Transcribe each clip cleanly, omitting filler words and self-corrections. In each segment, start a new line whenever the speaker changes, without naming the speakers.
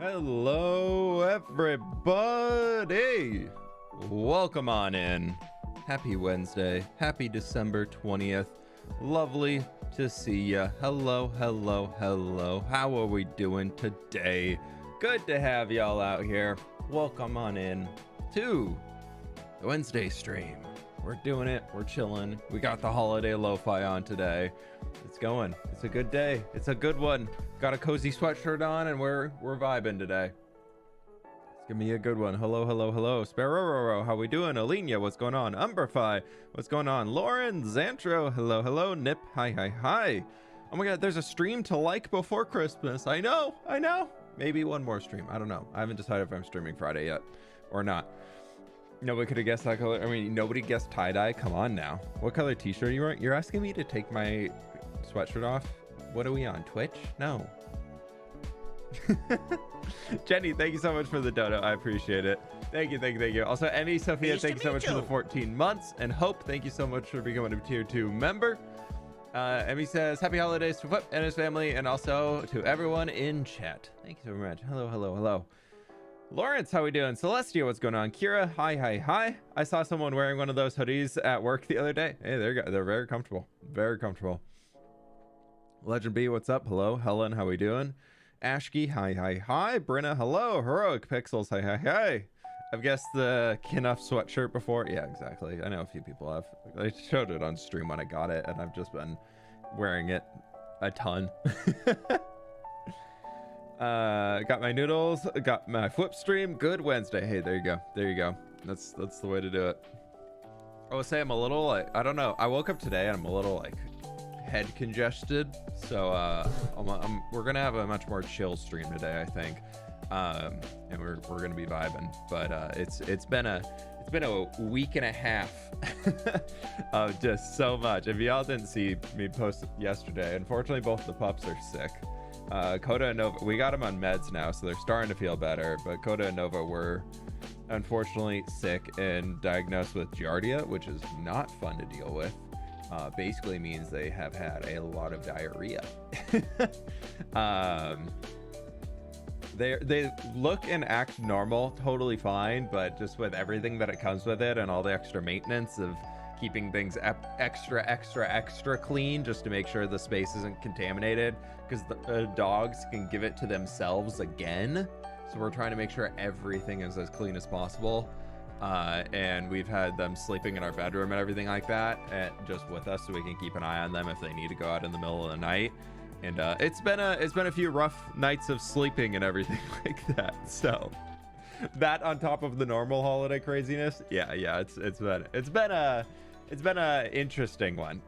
Hello, everybody. Welcome on in. Happy Wednesday. Happy December 20th. Lovely to see ya. Hello, hello, hello. How are we doing today? Good to have y'all out here. Welcome on in to the Wednesday stream. We're doing it. We're chilling. We got the holiday lo-fi on today. It's going. It's a good day. It's a good one. Got a cozy sweatshirt on and we're vibing today. It's gonna be a good one. Hello, hello, hello. Sparrow, how we doing? Alenia, what's going on? Umberfy, what's going on? Lauren, Xantro, hello, hello. Nip, hi, hi, hi. Oh my god, there's a stream to like before Christmas. I know. Maybe one more stream. I don't know. I haven't decided if I'm streaming Friday yet or not. Nobody could have guessed that color. I mean, nobody guessed tie-dye. Come on now. What color t-shirt are you wearing? You're asking me to take my sweatshirt off? What are we on, Twitch? No. Jenny, thank you so much for the dono. I appreciate it. Thank you. Also, Emmy, Sophia, thank you so much for the 14 months. And Hope, thank you so much for becoming a tier 2 member. Emmy says, happy holidays to fWhip and his family, and also to everyone in chat. Thank you so much. Hello. Lawrence, how we doing? Celestia, what's going on? Kira, hi. I saw someone wearing one of those hoodies at work the other day. Hey, there you go. They're very comfortable. Legend B, what's up? Hello. Helen, how we doing? Ashki, hi. Brenna, hello. Heroic Pixels, hi. I've guessed the Knuff sweatshirt before. Yeah, exactly. I know a few people have. I showed it on stream when I got it, and I've just been wearing it a ton. Got my noodles, got my fWhip stream. Good Wednesday. Hey, there you go. That's the way to do it. I would say I'm a little like, I don't know. I woke up today and I'm a little like head congested, so we're gonna have a much more chill stream today, I think, and we're gonna be vibing. But it's been a week and a half of just so much. If y'all didn't see me post yesterday, unfortunately both the pups are sick. Coda and Nova, we got them on meds now, so they're starting to feel better, but Coda and Nova were unfortunately sick and diagnosed with Giardia, which is not fun to deal with. Basically means they have had a lot of diarrhea. They look and act normal, totally fine, but just with everything that it comes with it and all the extra maintenance of keeping things extra clean just to make sure the space isn't contaminated, because the dogs can give it to themselves again. So we're trying to make sure everything is as clean as possible. And we've had them sleeping in our bedroom and everything like that, and just with us, so we can keep an eye on them if they need to go out in the middle of the night. And it's been a few rough nights of sleeping and everything like that. So that on top of the normal holiday craziness, yeah, it's been a interesting one.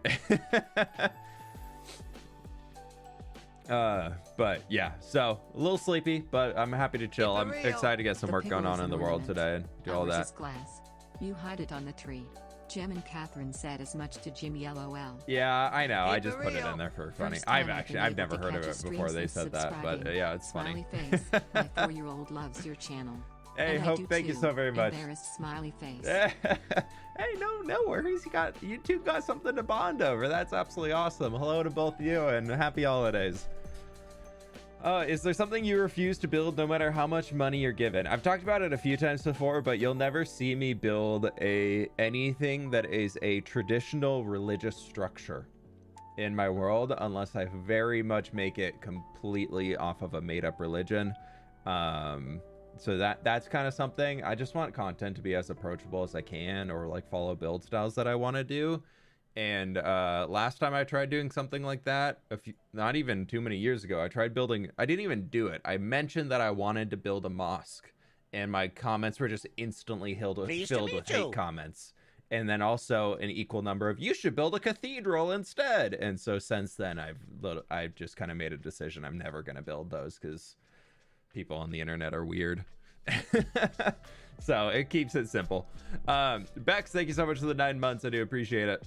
But yeah, so a little sleepy, but I'm happy to chill. I'm excited to get some work going on in the world today and do all that.
Glass. You hide it on the tree. Jim and Catherine said as much to Jimmy, LOL.
Yeah, I know. I just put it in there for funny. I've never heard of it before they said that, but yeah, it's funny.
Smiley face. My 4-year-old loves your channel.
Hey, Hope, thank you so very much.
Embarrassed smiley face.
Hey, no worries. You two got something to bond over. That's absolutely awesome. Hello to both of you and happy holidays. Is there something you refuse to build no matter how much money you're given? I've talked about it a few times before, but you'll never see me build anything that is a traditional religious structure in my world unless I very much make it completely off of a made-up religion. So that's kind of something. I just want content to be as approachable as I can, or like follow build styles that I want to do. And last time I tried doing something like that, not even too many years ago, I didn't even do it. I mentioned that I wanted to build a mosque, and my comments were just instantly filled with hate comments. And then also an equal number of, you should build a cathedral instead. And so since then, I've just kind of made a decision. I'm never going to build those because people on the internet are weird. So it keeps it simple. Bex, thank you so much for the 9 months. I do appreciate it.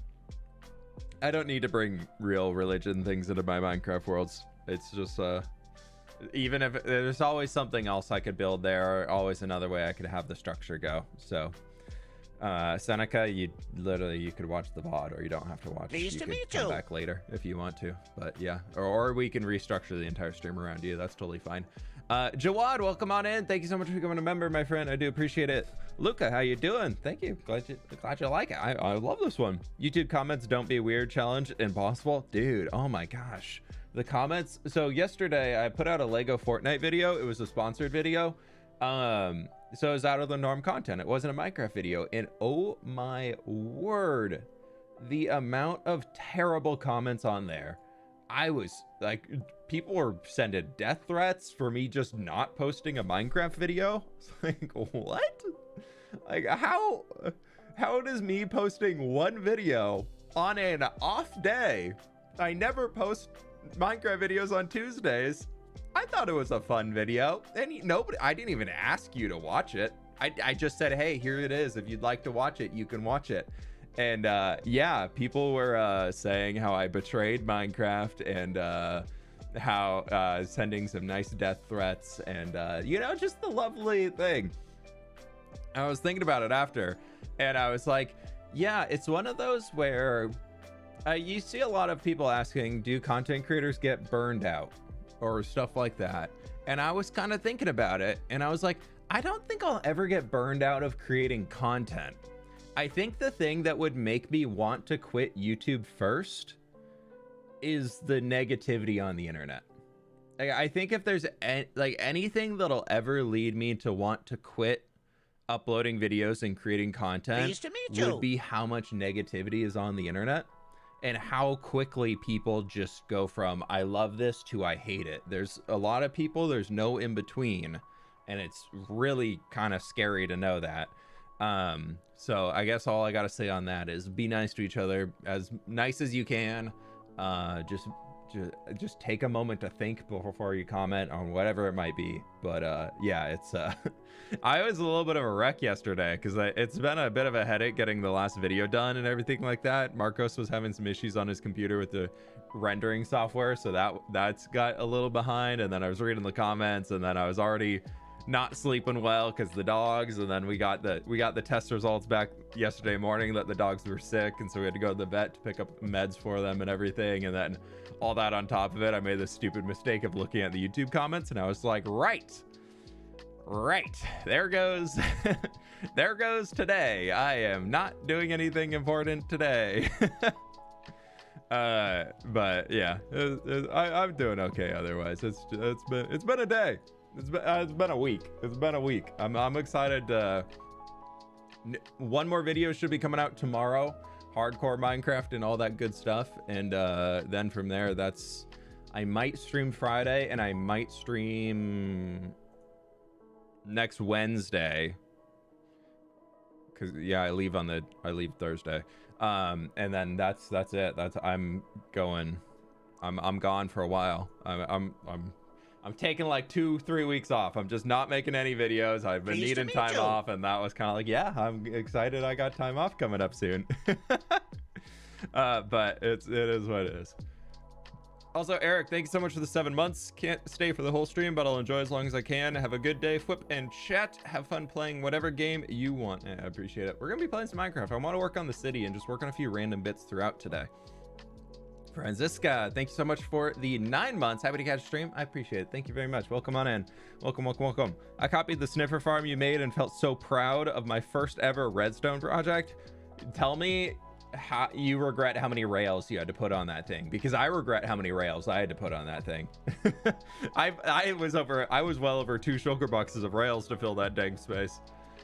I don't need to bring real religion things into my Minecraft worlds. It's just even if there's always something else I could build there, or always another way I could have the structure go. So Seneca, you could watch the VOD, or you don't have to watch.
Nice
you
to
could
meet
come
you.
back later if you want to. But yeah, or we can restructure the entire stream around you. That's totally fine. Jawad, welcome on in. Thank you so much for becoming a member, my friend. I do appreciate it. Luca, how you doing? Thank you. Glad you like it. I love this one. YouTube comments, don't be weird challenge, impossible. Dude, oh my gosh. The comments. So yesterday I put out a Lego Fortnite video. It was a sponsored video. So it was out of the norm content. It wasn't a Minecraft video. And oh my word, the amount of terrible comments on there. I was like, people were sending death threats for me just not posting a Minecraft video. It's like, what? Like, how does me posting one video on an off day? I never post Minecraft videos on Tuesdays. I thought it was a fun video, and I didn't even ask you to watch it. I just said, hey, here it is. If you'd like to watch it, you can watch it. And yeah, people were saying how I betrayed Minecraft, and how sending some nice death threats, and just the lovely thing. I was thinking about it after, and I was like, yeah, it's one of those where you see a lot of people asking, do content creators get burned out or stuff like that? And I was kind of thinking about it, and I was like, I don't think I'll ever get burned out of creating content. I think the thing that would make me want to quit YouTube first is the negativity on the internet. I think if there's anything that'll ever lead me to want to quit uploading videos and creating content would be how much negativity is on the internet, and how quickly people just go from I love this to I hate it. There's a lot of people, there's no in between, and it's really kind of scary to know that. So I guess all I gotta say on that is be nice to each other, as nice as you can. Just take a moment to think before you comment on whatever it might be. But yeah, it's I was a little bit of a wreck yesterday because it's been a bit of a headache getting the last video done and everything like that. Marcos was having some issues on his computer with the rendering software, so that's got a little behind. And then I was reading the comments, and then I was already not sleeping well because the dogs, and then we got the test results back yesterday morning that the dogs were sick, and so we had to go to the vet to pick up meds for them and everything. And then all that on top of it, I made the stupid mistake of looking at the YouTube comments, and I was like, right, there goes there goes today. I am not doing anything important today. But yeah, I'm doing okay otherwise. It's been a day. It's been a week. I'm excited. One more video should be coming out tomorrow. Hardcore Minecraft and all that good stuff. And then from there, I might stream Friday, and I might stream next Wednesday. Cause yeah, I leave Thursday. And then that's it. I'm gone for a while. I'm taking like 2-3 weeks off. I'm just not making any videos. I've been needing time off, and that was kind of like, yeah, I'm excited. I got time off coming up soon. But it is what it is. Also, Eric, thank you so much for the 7 months. Can't stay for the whole stream, but I'll enjoy as long as I can. Have a good day, fWhip and chat. Have fun playing whatever game you want. I appreciate it. We're gonna be playing some Minecraft. I want to work on the city and just work on a few random bits throughout today. Franziska, thank you so much for the 9 months. Happy to catch a stream. I appreciate it. Thank you very much. Welcome on in. Welcome. I copied the sniffer farm you made and felt so proud of my first ever redstone project. Tell me how you regret how many rails you had to put on that thing, because I regret how many rails I had to put on that thing. I was well over 2 shulker boxes of rails to fill that dang space.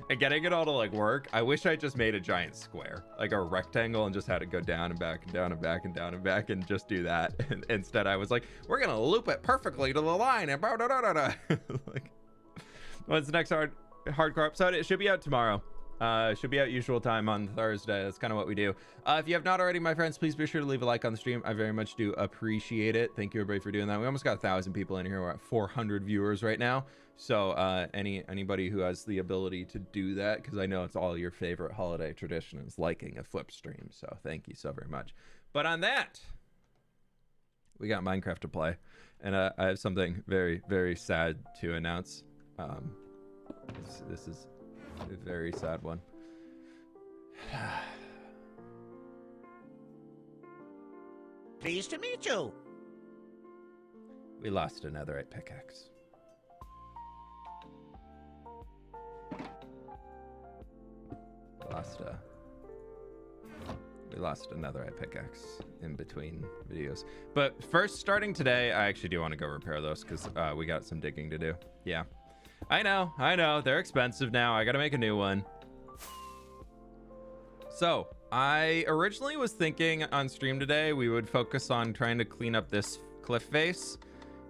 And getting it all to like work, I wish I just made a giant square, like a rectangle, and just had it go down and back and down and back and down and back, and just do that. And instead I was like, we're gonna loop it perfectly to the line and like, what's the next hardcore episode? It should be out tomorrow. Should be out usual time on Thursday. That's kind of what we do. If you have not already, my friends, please be sure to leave a like on the stream. I very much do appreciate it. Thank you everybody for doing that. We almost got 1,000 people in here. We're at 400 viewers right now. So anybody who has the ability to do that, because I know it's all your favorite holiday tradition, is liking a fWhip stream. So thank you so very much. But on that, we got Minecraft to play, and I have something very, very sad to announce. This is a very sad one.
Pleased to meet you.
We lost a netherite pickaxe. We lost a netherite pickaxe in between videos. But first, starting today, I actually do want to go repair those because we got some digging to do. Yeah. I know. They're expensive now. I got to make a new one. So, I originally was thinking on stream today we would focus on trying to clean up this cliff face.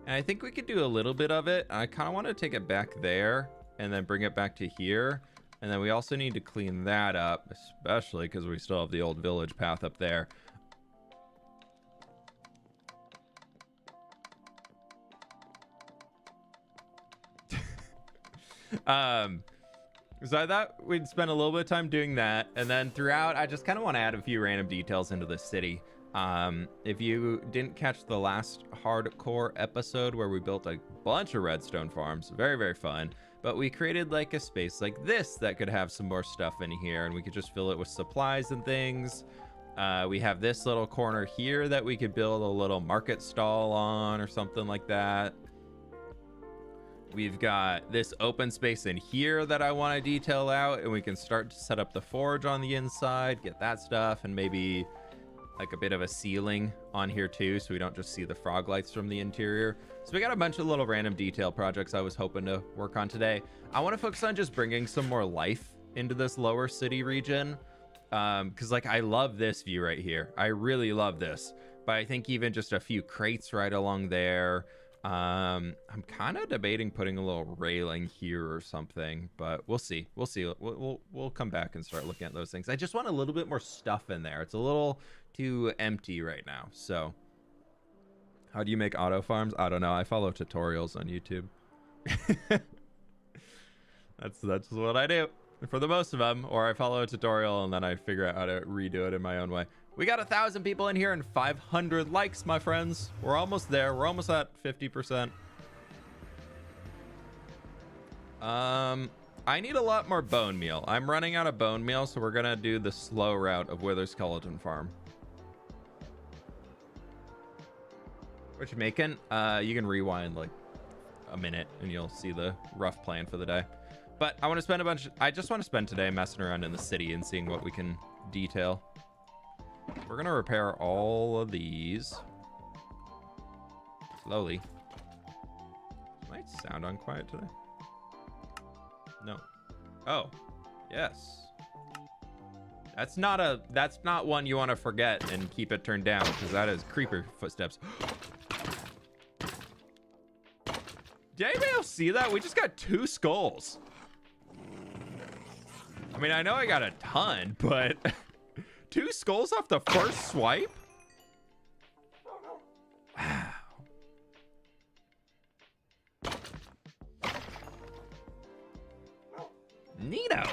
And I think we could do a little bit of it. I kind of want to take it back there and then bring it back to here. And then we also need to clean that up, especially because we still have the old village path up there. So I thought we'd spend a little bit of time doing that, and then throughout I just kind of want to add a few random details into the city. If you didn't catch the last hardcore episode where we built a bunch of redstone farms, very, very fun, but we created like a space like this that could have some more stuff in here, and we could just fill it with supplies and things. We have this little corner here that we could build a little market stall on or something like that. We've got this open space in here that I want to detail out, and we can start to set up the forge on the inside, get that stuff, and maybe like a bit of a ceiling on here too, so we don't just see the frog lights from the interior. So we got a bunch of little random detail projects I was hoping to work on today. I want to focus on just bringing some more life into this lower city region, because like I love this view right here. I really love this, but I think even just a few crates right along there. I'm kind of debating putting a little railing here or something, but we'll see. We'll come back and start looking at those things. I just want a little bit more stuff in there. It's a little too empty right now. So how do you make auto farms? I don't know. I follow tutorials on YouTube. That's what I do for the most of them, or I follow a tutorial and then I figure out how to redo it in my own way. We got 1,000 people in here and 500 likes, my friends. We're almost there. We're almost at 50%. I need a lot more bone meal. I'm running out of bone meal, so we're gonna do the slow route of Wither Skeleton Farm. What you making? You can rewind like a minute and you'll see the rough plan for the day. But I want to spend I just want to spend today messing around in the city and seeing what we can detail. We're gonna repair all of these slowly. Might sound on quiet today. No. Oh, yes. That's not one you want to forget and keep it turned down, because that is creeper footsteps. Did anybody else see that? We just got 2 skulls. I mean, I know I got a ton, but 2 skulls off the first swipe? Wow. Neato.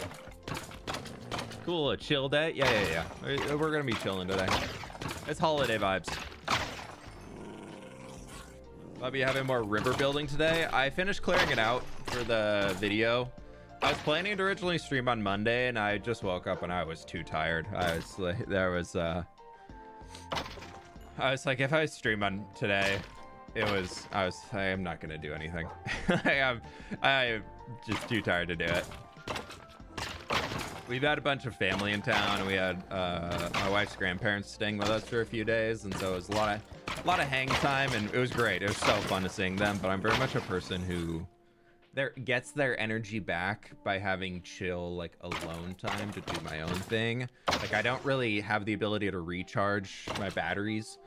Cool, a chill day? Yeah. We're gonna be chilling today. It's holiday vibes. I'll be having more river building today. I finished clearing it out for the video. I was planning to originally stream on Monday, and I just woke up and I was too tired. I was like, if I stream on today, I am not gonna do anything. I'm just too tired to do it. We've had a bunch of family in town, and we had my wife's grandparents staying with us for a few days, and so it was a lot of hang time, and it was great. It was so fun to sing them, but I'm very much a person who gets their energy back by having chill, like, alone time to do my own thing. Like, I don't really have the ability to recharge my batteries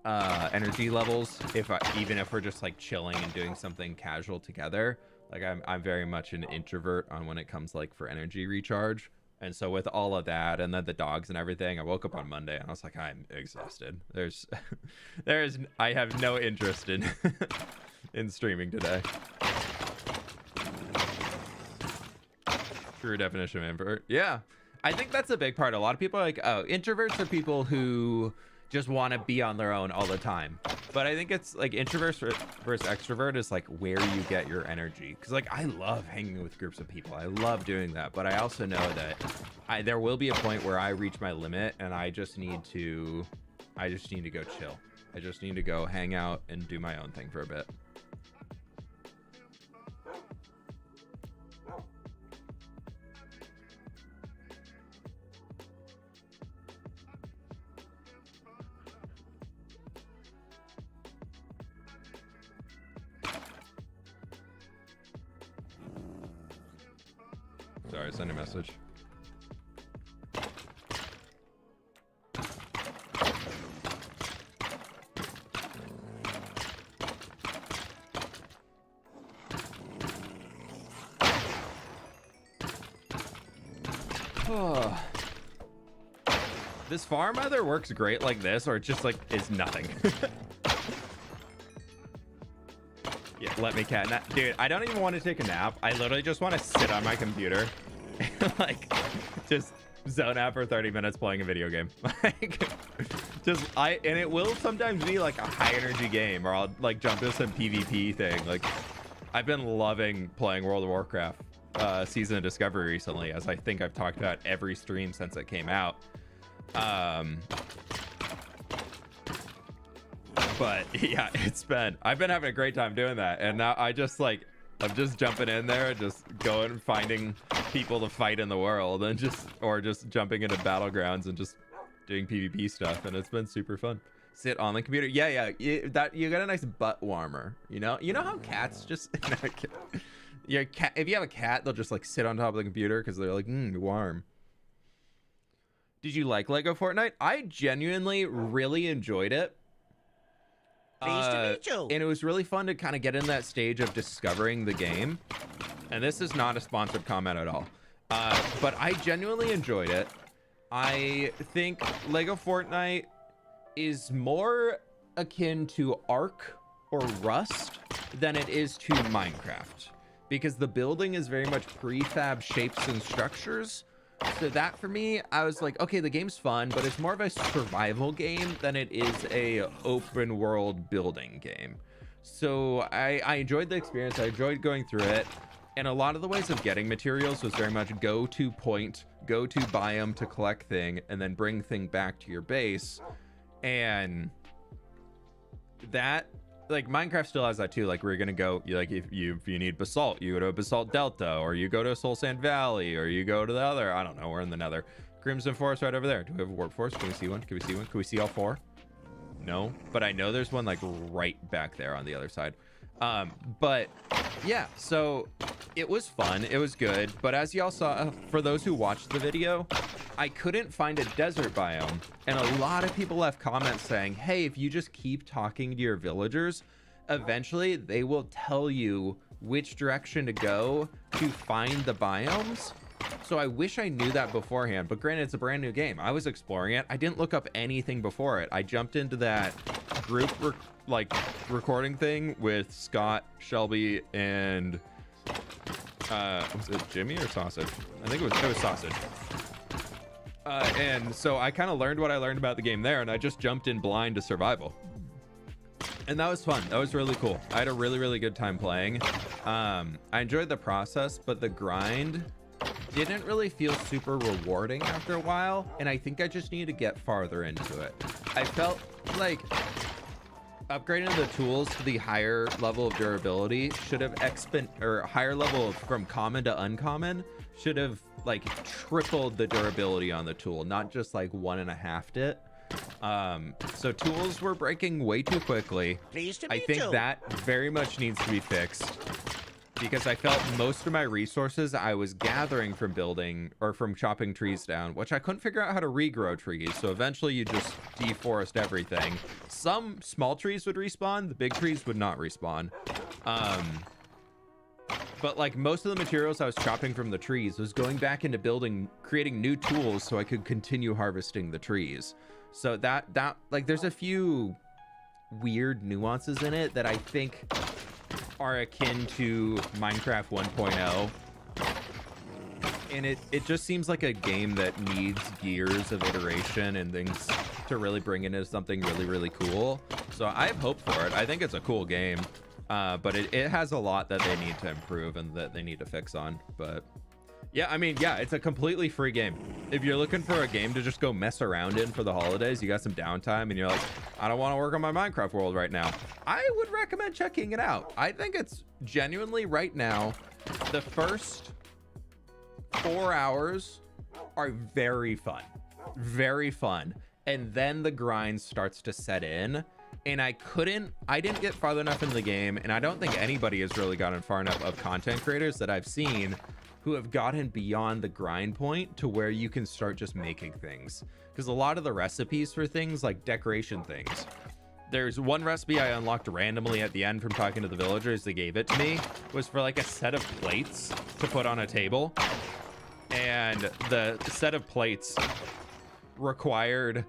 energy levels even if we're just like chilling and doing something casual together. Like, I'm very much an introvert on when it comes like for energy recharge. And so with all of that and then the dogs and everything, I woke up on Monday and I was like, I'm exhausted. I have no interest in in streaming today. True definition of introvert. Yeah, I think that's a big part. A lot of people are like, oh, introverts are people who just want to be on their own all the time. But I think it's like introvert versus extrovert is like where you get your energy. Because like I love hanging with groups of people. I love doing that. But I also know that there will be a point where I reach my limit and I just need to go chill. I just need to go hang out and do my own thing for a bit. Sorry, send a message. This farm either works great like this or it just like is nothing. Yeah, let me cat nap. Dude, I don't even want to take a nap. I literally just want to sit on my computer and like just zone out for 30 minutes playing a video game. Like and it will sometimes be like a high energy game, or I'll like jump into some PvP thing. Like I've been loving playing World of Warcraft Season of Discovery recently, as I think I've talked about every stream since it came out. But yeah, I've been having a great time doing that, and now I'm just jumping in there, just going and finding people to fight in the world, and just jumping into battlegrounds and just doing PvP stuff, and it's been super fun. Sit on the computer. Yeah, you got a nice butt warmer. You know how cats just your cat, if you have a cat, they'll just like sit on top of the computer because they're like warm. Did you like Lego Fortnite? I genuinely really enjoyed it.
Pleased to meet you.
And it was really fun to kind of get in that stage of discovering the game. And this is not a sponsored comment at all. But I genuinely enjoyed it. I think Lego Fortnite is more akin to Ark or Rust than it is to Minecraft. Because the building is very much prefab shapes and structures. So that for me, I was like, okay, the game's fun, but it's more of a survival game than it is a open world building game. So I enjoyed the experience. I enjoyed going through it. And a lot of the ways of getting materials was very much go to point, go to biome to collect thing, and then bring thing back to your base. And that, like, Minecraft still has that too. Like, we're gonna go, like, if you need basalt, you go to Basalt Delta, or you go to Soul Sand Valley, or you go to the other, I don't know, we're in the Nether. Crimson Forest right over there. Do we have a Warp Forest? Can we see one? Can we see all four? No, but I know there's one like right back there on the other side. But yeah, so it was fun, it was good, but as y'all saw, for those who watched the video, I couldn't find a desert biome, and a lot of people left comments saying, hey, if you just keep talking to your villagers, eventually they will tell you which direction to go to find the biomes. So I wish I knew that beforehand, but granted, it's a brand new game. I was exploring it. I didn't look up anything before it. I jumped into that group recording thing with Scott, Shelby, and was it Jimmy or Sausage? I think it was Sausage. And so I kind of learned what I learned about the game there, and I just jumped in blind to survival. And that was fun. That was really cool. I had a really, really good time playing. I enjoyed the process, but the grind didn't really feel super rewarding after a while, and I think I just need to get farther into it. I felt like upgrading the tools to the higher level of durability should have higher level from common to uncommon should have like tripled the durability on the tool, not just like 1.5'd it. So tools were breaking way too quickly. I think that very much needs to be fixed, because I felt most of my resources I was gathering from building or from chopping trees down, which I couldn't figure out how to regrow trees. So eventually you just deforest everything. Some small trees would respawn, the big trees would not respawn. But like most of the materials I was chopping from the trees was going back into building, creating new tools so I could continue harvesting the trees. So that like there's a few weird nuances in it that I think are akin to Minecraft 1.0, and it just seems like a game that needs years of iteration and things to really bring it into something really, really cool. So I have hope for it. I think it's a cool game, but it has a lot that they need to improve and that they need to fix on. But yeah, I mean, yeah, it's a completely free game. If you're looking for a game to just go mess around in for the holidays, you got some downtime and you're like, I don't want to work on my Minecraft world right now, I would recommend checking it out. I think it's genuinely right now, the first 4 hours are very fun, and then the grind starts to set in. And I didn't get farther enough in the game, and I don't think anybody has really gotten far enough of content creators that I've seen who have gotten beyond the grind point to where you can start just making things. Because a lot of the recipes for things like decoration things, there's one recipe I unlocked randomly at the end from talking to the villagers. They gave it to me, was for like a set of plates to put on a table, and the set of plates required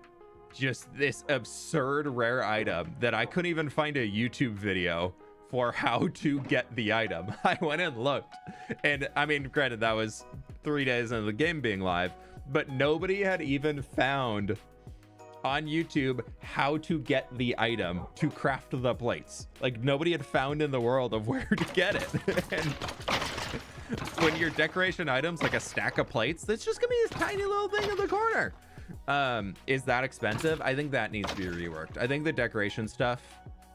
just this absurd rare item that I couldn't even find a YouTube video for how to get the item. I went and looked, and I mean, granted, that was 3 days into the game being live, but nobody had even found on YouTube how to get the item to craft the plates. Like, nobody had found in the world of where to get it. And when your decoration items like a stack of plates, that's just gonna be this tiny little thing in the corner. Is that expensive? I think that needs to be reworked. I think the decoration stuff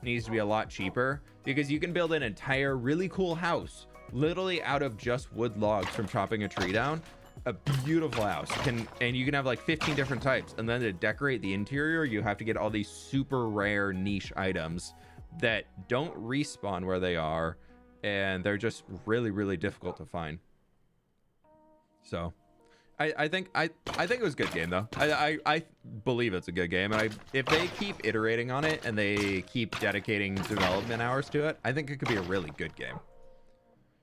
needs to be a lot cheaper, because you can build an entire really cool house literally out of just wood logs from chopping a tree down. A beautiful house, and you can have like 15 different types, and then to decorate the interior you have to get all these super rare niche items that don't respawn where they are, and they're just really difficult to find. So I think it was a good game though. I believe it's a good game, and if they keep iterating on it and they keep dedicating development hours to it, I think it could be a really good game.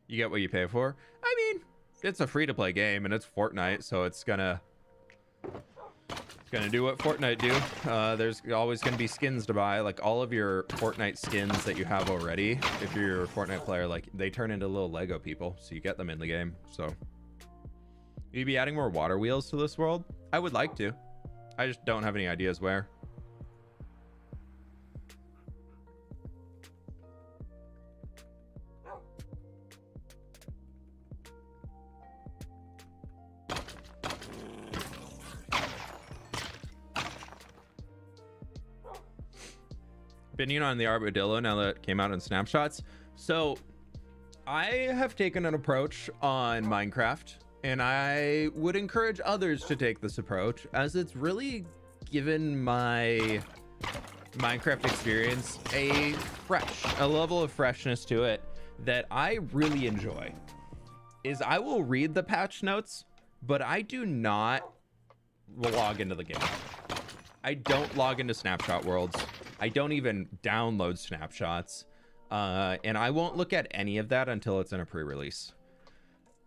You get what you pay for. I mean, it's a free-to-play game, and it's Fortnite, so it's gonna do what Fortnite do. There's always gonna be skins to buy. Like, all of your Fortnite skins that you have already, if you're a Fortnite player, like, they turn into little Lego people, so you get them in the game. So you'd be adding more water wheels to this world? I would like to. I just don't have any ideas where. Opinion on the armadillo now that it came out in snapshots. So I have taken an approach on Minecraft, and I would encourage others to take this approach, as it's really given my Minecraft experience a level of freshness to it that I really enjoy. Is I will read the patch notes, but I do not log into the game. I don't log into snapshot worlds. I don't even download snapshots, and I won't look at any of that until it's in a pre-release.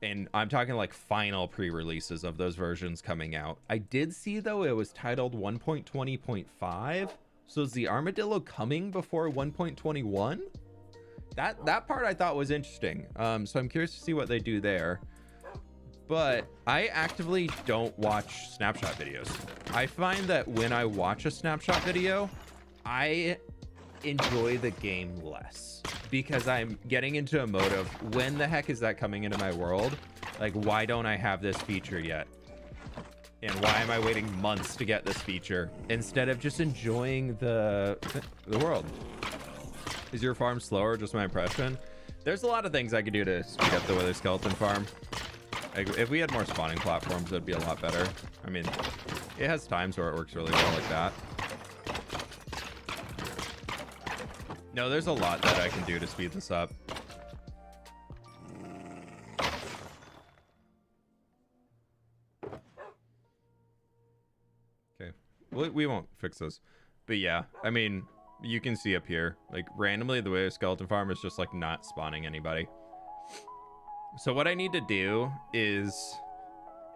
And I'm talking like final pre-releases of those versions coming out. I did see though it was titled 1.20.5. So is the armadillo coming before 1.21? That part I thought was interesting. So I'm curious to see what they do there. But I actively don't watch snapshot videos. I find that when I watch a snapshot video, I enjoy the game less, because I'm getting into a mode of, when the heck is that coming into my world? Like, why don't I have this feature yet? And why am I waiting months to get this feature instead of just enjoying the world? Is your farm slower? Just my impression. There's a lot of things I could do to speed up the Wither Skeleton farm. Like, if we had more spawning platforms, it'd be a lot better. I mean, it has times where it works really well like that. No, there's a lot that I can do to speed this up. Okay, we won't fix this. But yeah, I mean, you can see up here, like, randomly the way a skeleton farm is just like not spawning anybody. So what I need to do is,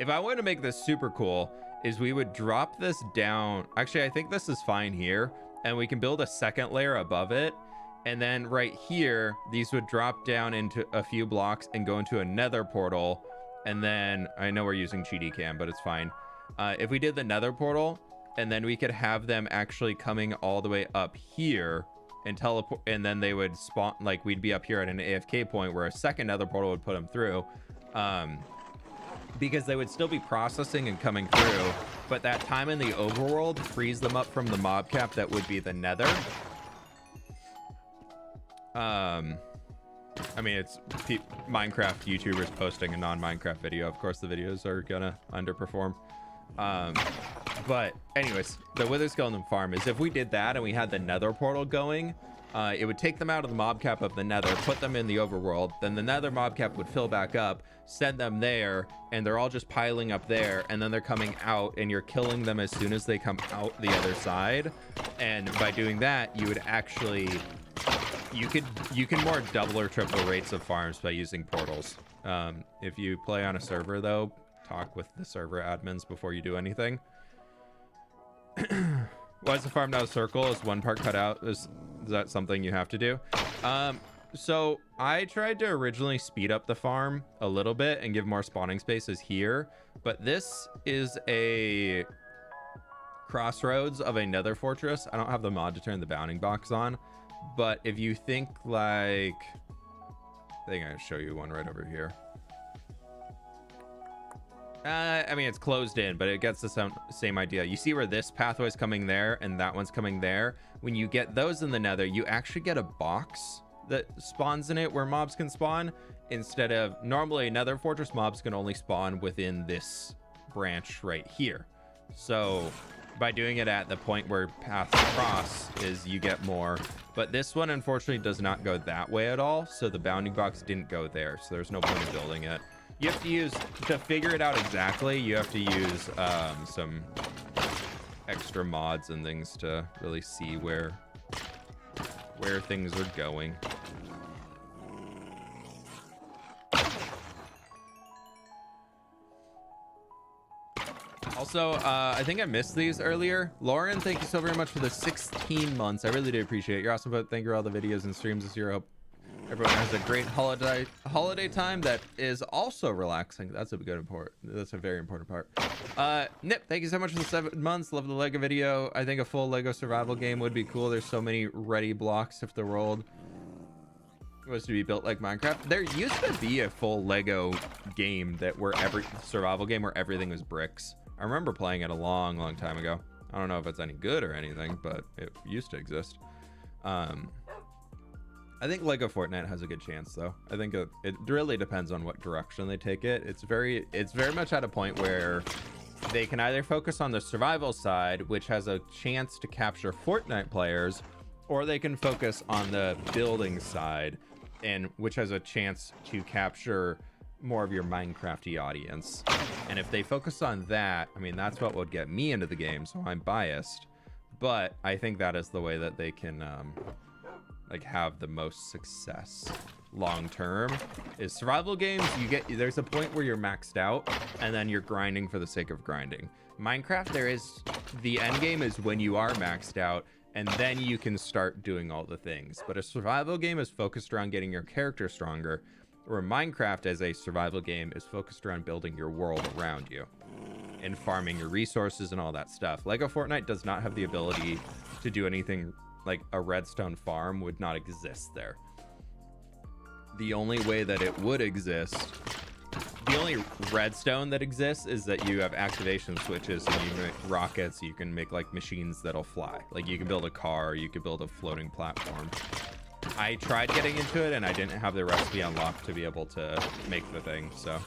if I want to make this super cool, is we would drop this down. Actually, I think this is fine here, and we can build a second layer above it. And then right here, these would drop down into a few blocks and go into a nether portal. And then, I know we're using GD cam, but it's fine. If we did the nether portal, and then we could have them actually coming all the way up here and teleport, and then they would spawn, like we'd be up here at an AFK point where a second nether portal would put them through, because they would still be processing and coming through, but that time in the overworld frees them up from the mob cap that would be the nether. I mean, it's Minecraft YouTubers posting a non-Minecraft video. Of course, the videos are gonna underperform. But anyways, the Wither Skeleton farm is, if we did that and we had the nether portal going, it would take them out of the mob cap of the nether, put them in the overworld, then the nether mob cap would fill back up, send them there, and they're all just piling up there, and then they're coming out, and you're killing them as soon as they come out the other side. And by doing that, you would actually, you can more double or triple rates of farms by using portals. If you play on a server though, talk with the server admins before you do anything. Why is the farm now a circle? Is one part cut out? Is that something you have to do? So I tried to originally speed up the farm a little bit and give more spawning spaces here, but this is a crossroads of a nether fortress. I don't have the mod to turn the bounding box on, but if you think like, I think I can show you one right over here. I mean, it's closed in, but it gets the same idea. You see where this pathway is coming there and that one's coming there? When you get those in the nether, you actually get a box that spawns in it where mobs can spawn, instead of normally nether fortress mobs can only spawn within this branch right here. So by doing it at the point where paths cross is, you get more. But this one unfortunately does not go that way at all, so the bounding box didn't go there, so there's no point in building it. You have to use, to figure it out exactly, you have to use some extra mods and things to really see where things are going. Also, I think I missed these earlier. Lauren, thank you so very much for the 16 months. I really do appreciate it. You're awesome, but thank you for all the videos and streams this year. I hope everyone has a great holiday time that is also relaxing. That's a good part. That's a very important part. Nip, thank you so much for the 7 months. Love the Lego video. I think a full Lego survival game would be cool. There's so many ready blocks if the world was to be built like Minecraft. There used to be a full Lego game where every survival game where everything was bricks. I remember playing it a long time ago. I don't know if it's any good or anything, but it used to exist. I think Lego Fortnite has a good chance though. I think it really depends on what direction they take it. It's very much at a point where they can either focus on the survival side, which has a chance to capture Fortnite players, or they can focus on the building side, and which has a chance to capture more of your Minecrafty audience. And if they focus on that, I mean, that's what would get me into the game, so I'm biased, but I think that is the way that they can like have the most success long term. Is survival games, there's a point where you're maxed out and then you're grinding for the sake of grinding. Minecraft, the end game is when you are maxed out, and then you can start doing all the things. But a survival game is focused around getting your character stronger, where Minecraft as a survival game is focused around building your world around you and farming your resources and all that stuff. Lego Fortnite does not have the ability to do anything. Like a redstone farm would not exist there. The only way that it would exist, the only redstone that exists is that you have activation switches and you make rockets. You can make like machines that'll fly. Like you can build a car, you could build a floating platform. I tried getting into it and I didn't have the recipe unlocked to be able to make the thing, so.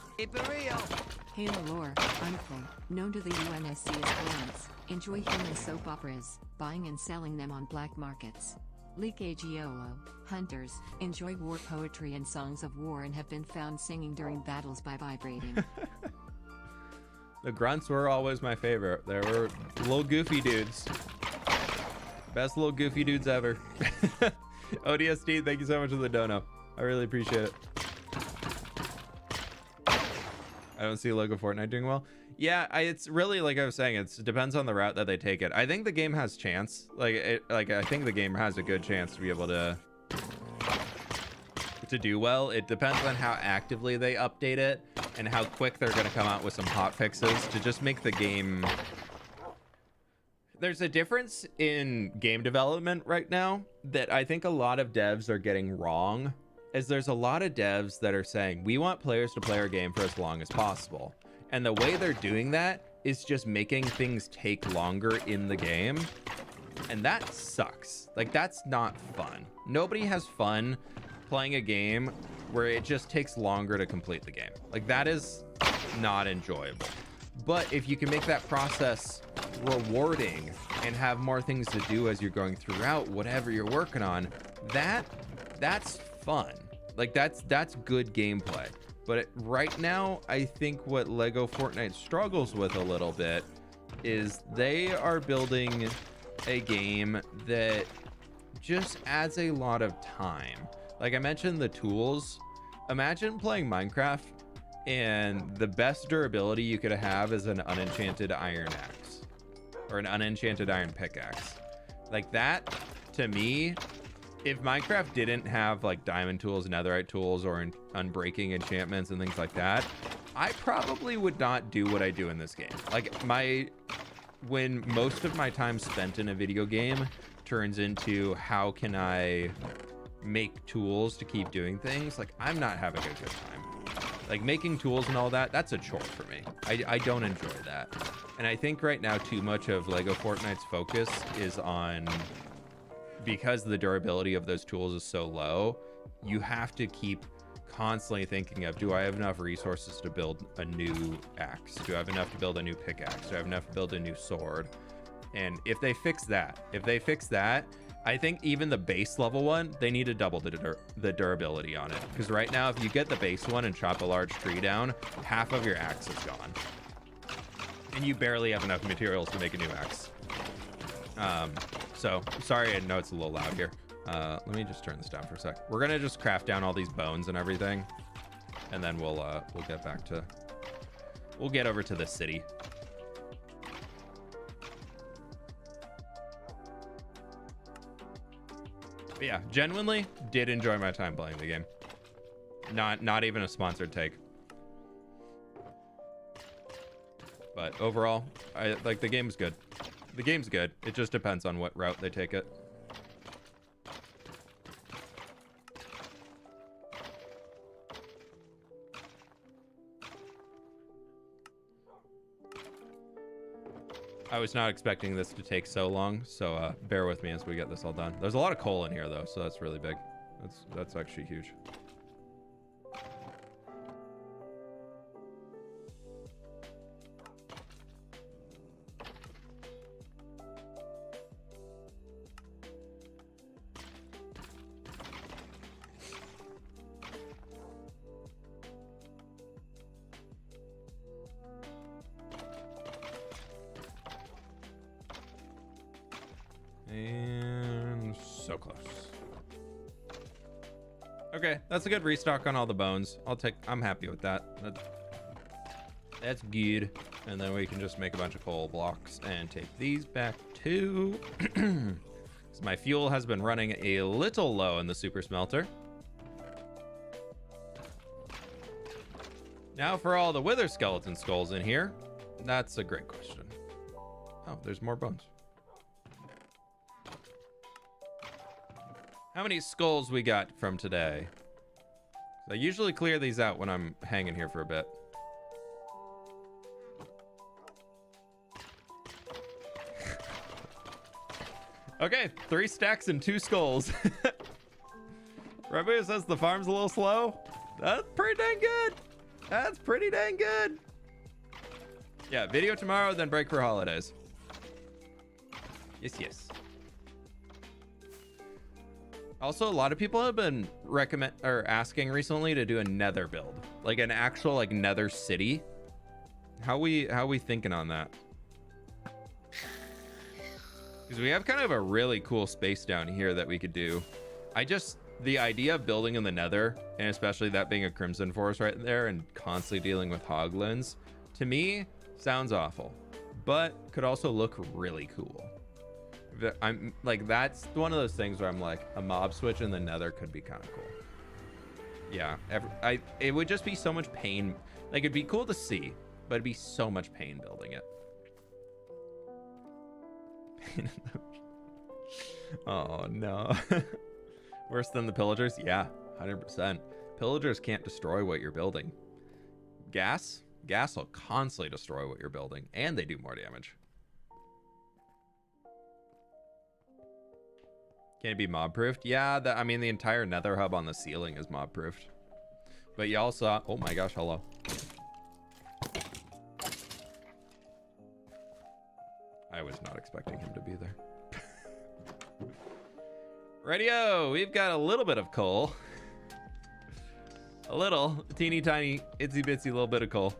Halo lore, unquote, known to the UNSC as Glance. Enjoy human soap operas, buying and selling them on black markets. Leak Agiolo, hunters, enjoy war poetry and songs of war and have been found singing during battles by vibrating.
The grunts were always my favorite. They were little goofy dudes. Best little goofy dudes ever. ODSD, thank you so much for the dono. I really appreciate it. I don't see Lego Fortnite doing well. Yeah, it's really, like I was saying, it depends on the route that they take it. I think the game has chance. I think the game has a good chance to be able to do well. It depends on how actively they update it and how quick they're going to come out with some hot fixes to just make the game There's a difference in game development right now that I think a lot of devs are getting wrong. Is there's a lot of devs that are saying, we want players to play our game for as long as possible. And the way they're doing that is just making things take longer in the game. And that sucks. Like, that's not fun. Nobody has fun playing a game where it just takes longer to complete the game. Like, that is not enjoyable. But if you can make that process rewarding and have more things to do as you're going throughout whatever you're working on, that's fun. Like, that's good gameplay. But right now, I think what Lego Fortnite struggles with a little bit is they are building a game that just adds a lot of time. Like I mentioned, the tools. Imagine playing Minecraft and the best durability you could have is an unenchanted iron axe or an unenchanted iron pickaxe. Like that, to me, if Minecraft didn't have like diamond tools, netherite tools, or unbreaking enchantments and things like that, I probably would not do what I do in this game. Like when most of my time spent in a video game turns into how can I make tools to keep doing things, like I'm not having a good time. Like making tools and all that, that's a chore for me. I don't enjoy that. And I think right now too much of Lego Fortnite's focus is on, because the durability of those tools is so low, you have to keep constantly thinking of, do I have enough resources to build a new axe? Do I have enough to build a new pickaxe? Do I have enough to build a new sword? And if they fix that, I think even the base level one, they need to double the durability on it. Because right now, if you get the base one and chop a large tree down, half of your axe is gone. And you barely have enough materials to make a new axe. So sorry, I know it's a little loud here. Let me just turn this down for a sec. We're gonna just craft down all these bones and everything, and then we'll get over to the city. But yeah, genuinely did enjoy my time playing the game. Not even a sponsored take. But overall, I like the game's good. The game's good. It just depends on what route they take it. I was not expecting this to take so long, so bear with me as we get this all done. There's a lot of coal in here though, so that's really big. That's actually huge. And so close. Okay, that's a good restock on all the bones. I'm happy with that. That's good. And then we can just make a bunch of coal blocks and take these back too. So my fuel has been running a little low in the super smelter. Now for all the wither skeleton skulls in here. That's a great question. Oh, there's more bones. How many skulls we got from today? I usually clear these out when I'm hanging here for a bit. Okay, 3 stacks and 2 skulls. Rabu says the farm's a little slow. That's pretty dang good. That's pretty dang good. Yeah, video tomorrow, then break for holidays. Yes. Also, a lot of people have been asking recently to do a nether build, like an actual like nether city. How we thinking on that? Because we have kind of a really cool space down here that we could do. The idea of building in the nether, and especially that being a crimson forest right there and constantly dealing with hoglins, to me sounds awful, but could also look really cool. I'm like, that's one of those things where I'm like, a mob switch in the nether could be kind of cool. Yeah, it would just be so much pain. Like, it'd be cool to see, but it'd be so much pain building it. Oh no. Worse than the pillagers? Yeah, 100%. Pillagers can't destroy what you're building. Gas will constantly destroy what you're building, and they do more damage. Can it be mob proofed? Yeah, I mean the entire nether hub on the ceiling is mob proofed. But you also, oh my gosh, hello. I was not expecting him to be there. Radio, we've got a little bit of coal. A little, teeny tiny, itsy bitsy little bit of coal.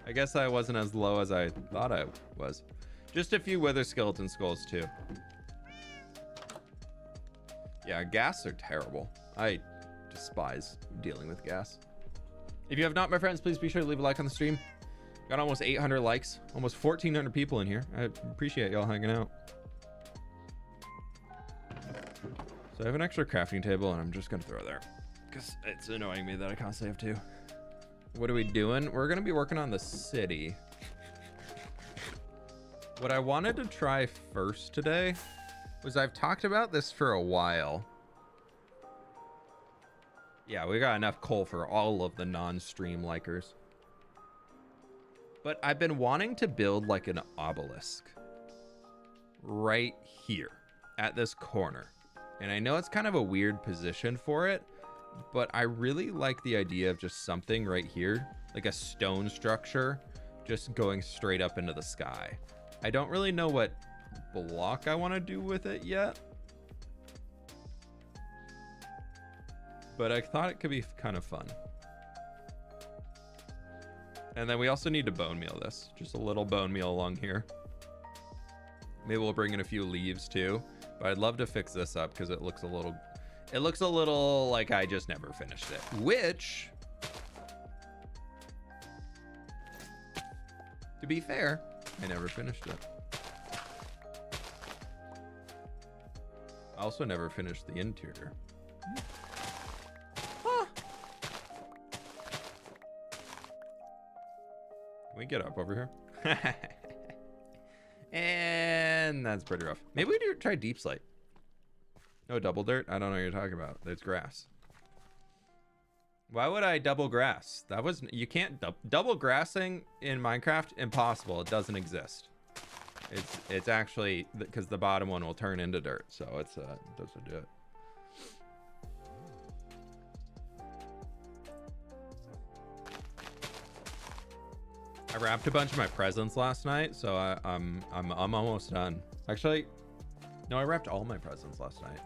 I guess I wasn't as low as I thought I was. Just a few wither skeleton skulls too. Yeah, gas are terrible. I despise dealing with gas. If you have not, my friends, please be sure to leave a like on the stream. Got almost 800 likes, almost 1,400 people in here. I appreciate y'all hanging out. So I have an extra crafting table and I'm just gonna throw it there because it's annoying me that I constantly have to. What are we doing? We're gonna be working on the city. What I wanted to try first today was, I've talked about this for a while. Yeah, we got enough coal for all of the non-stream likers. But I've been wanting to build like an obelisk right here at this corner. And I know it's kind of a weird position for it, but I really like the idea of just something right here, like a stone structure, just going straight up into the sky. I don't really know what block I want to do with it yet, but I thought it could be kind of fun. And then we also need to bone meal this, just a little bone meal along here. Maybe we'll bring in a few leaves too, but I'd love to fix this up because it looks a little like I just never finished it, which, to be fair, I never finished it. I also never finished the interior. Huh. Can we get up over here? And that's pretty rough. Maybe we do try deep slate. No, double dirt? I don't know what you're talking about. There's grass. Why would I double grass? That was, you can't double grassing in Minecraft. Impossible. It doesn't exist. It's actually because the bottom one will turn into dirt, so it doesn't do it. I wrapped a bunch of my presents last night, so I'm almost done. Actually, no, I wrapped all my presents last night.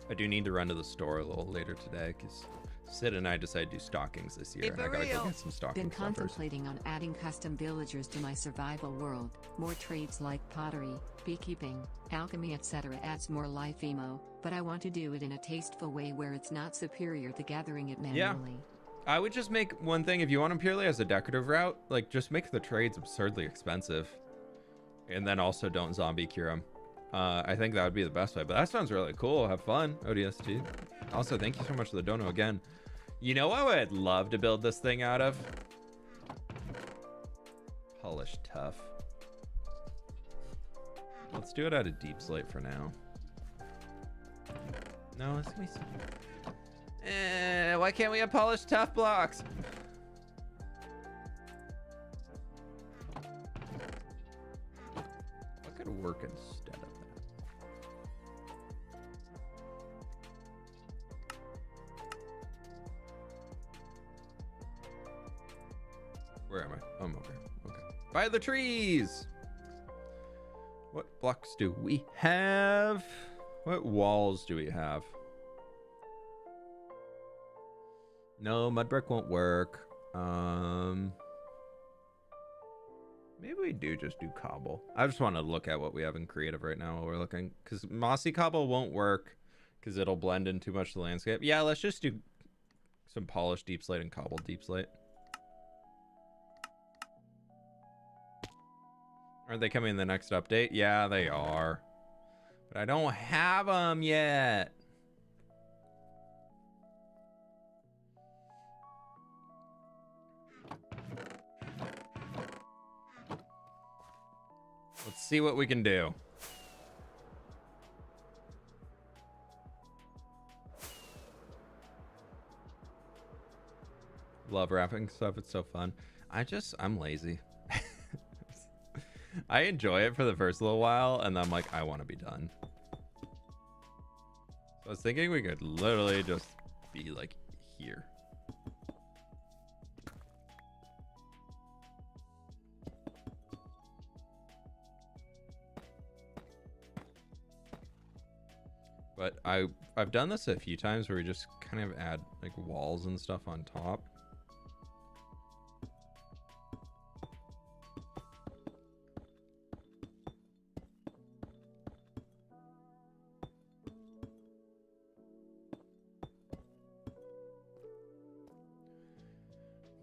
I do need to run to the store a little later today because Sid and I decided to do stockings this year, and I gotta go get some stockings.
Been contemplating on adding custom villagers to my survival world. More trades like pottery, beekeeping, alchemy, etc. adds more life emo, but I want to do it in a tasteful way where it's not superior to gathering it manually.
Yeah. I would just make one thing, if you want them purely as a decorative route, like just make the trades absurdly expensive, and then also don't zombie cure them. I think that would be the best way, but that sounds really cool. Have fun, ODST. Also, thank you so much for the dono again. You know what I'd love to build this thing out of? Polished tough. Let's do it out of deep slate for now. No, let's give me some. Why can't we have polished tough blocks? What could work instead of that? Where am I? I'm over here. Okay. By the trees! What blocks do we have? What walls do we have? No, mud brick won't work. Maybe we do just do cobble. I just want to look at what we have in creative right now while we're looking, because mossy cobble won't work because it'll blend in too much of the landscape. Yeah, let's just do some polished deep slate and cobbled deep slate. Aren't they coming in the next update? Yeah, they are. But I don't have them yet. Let's see what we can do. Love wrapping stuff. It's so fun. I'm lazy. I enjoy it for the first little while, and then I'm like, I want to be done. So I was thinking we could literally just be like here. But I've done this a few times where we just kind of add like walls and stuff on top.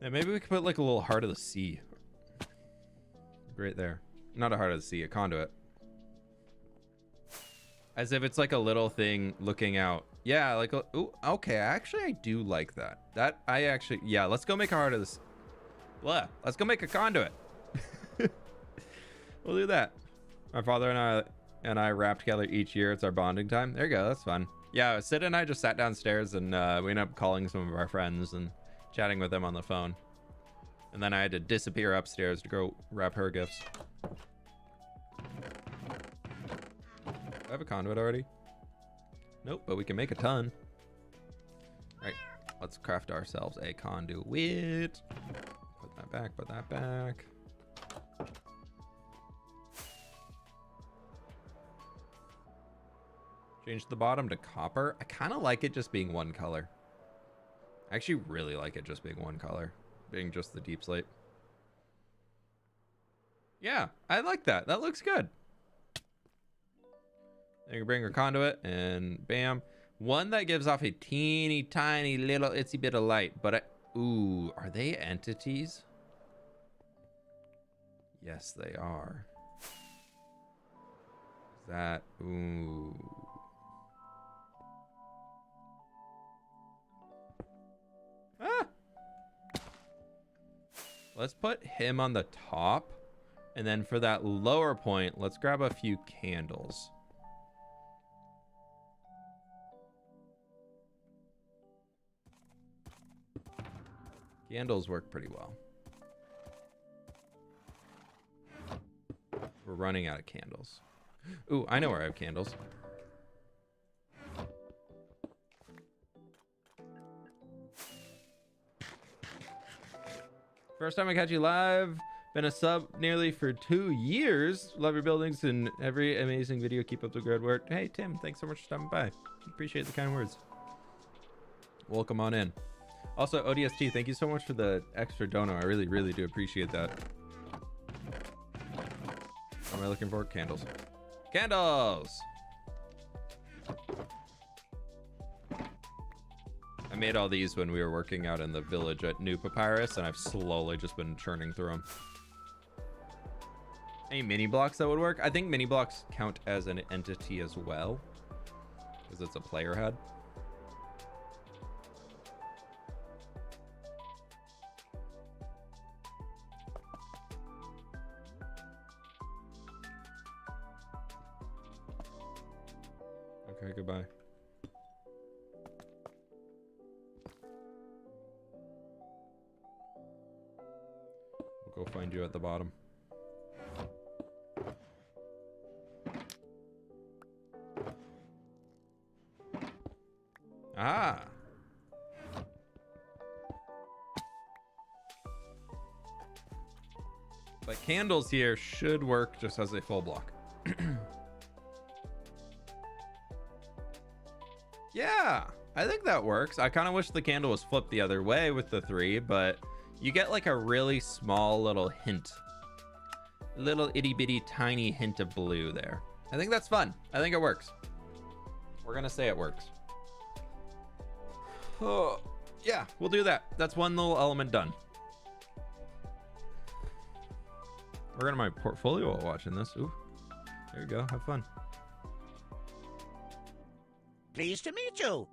Yeah, maybe we could put like a little heart of the sea. Right there. Not a heart of the sea, a conduit. As if it's like a little thing looking out. Yeah, like, ooh, okay, actually, I do like that. Yeah, let's go make a heart of this. Let's go make a conduit. We'll do that. My father and I rap together each year. It's our bonding time. There you go, that's fun. Yeah, Sid and I just sat downstairs and we ended up calling some of our friends and chatting with them on the phone. And then I had to disappear upstairs to go wrap her gifts. I have a conduit already. Nope, but we can make a ton. All right, let's craft ourselves a conduit. Put that back, put that back. Change the bottom to copper. I kind of like it just being one color. I actually really like it just being one color, being just the deep slate. Yeah, I like that. That looks good. You can bring your conduit and bam. One that gives off a teeny tiny little itsy bit of light, but ooh, are they entities? Yes, they are. That, ooh. Ah! Let's put him on the top. And then for that lower point, let's grab a few candles. Candles work pretty well. We're running out of candles. Ooh, I know where I have candles. First time I catch you live. Been a sub nearly for 2 years. Love your buildings and every amazing video. Keep up the good work. Hey, Tim, thanks so much for stopping by. Appreciate the kind words. Welcome on in. Also, ODST, thank you so much for the extra dono. I really, really do appreciate that. What am I looking for? Candles. Candles! I made all these when we were working out in the village at New Papyrus, and I've slowly just been churning through them. Any mini blocks that would work? I think mini blocks count as an entity as well, because it's a player head. Okay, goodbye. We'll go find you at the bottom. Ah! But candles here should work just as a full block. Yeah, I think that works. I kind of wish the candle was flipped the other way with the 3, but you get like a really small little hint. Little itty bitty tiny hint of blue there. I think that's fun. I think it works. We're gonna say it works. Oh, yeah, we'll do that. That's one little element done. We're gonna my portfolio while watching this. Ooh, there you go. Have fun.
Pleased to meet you.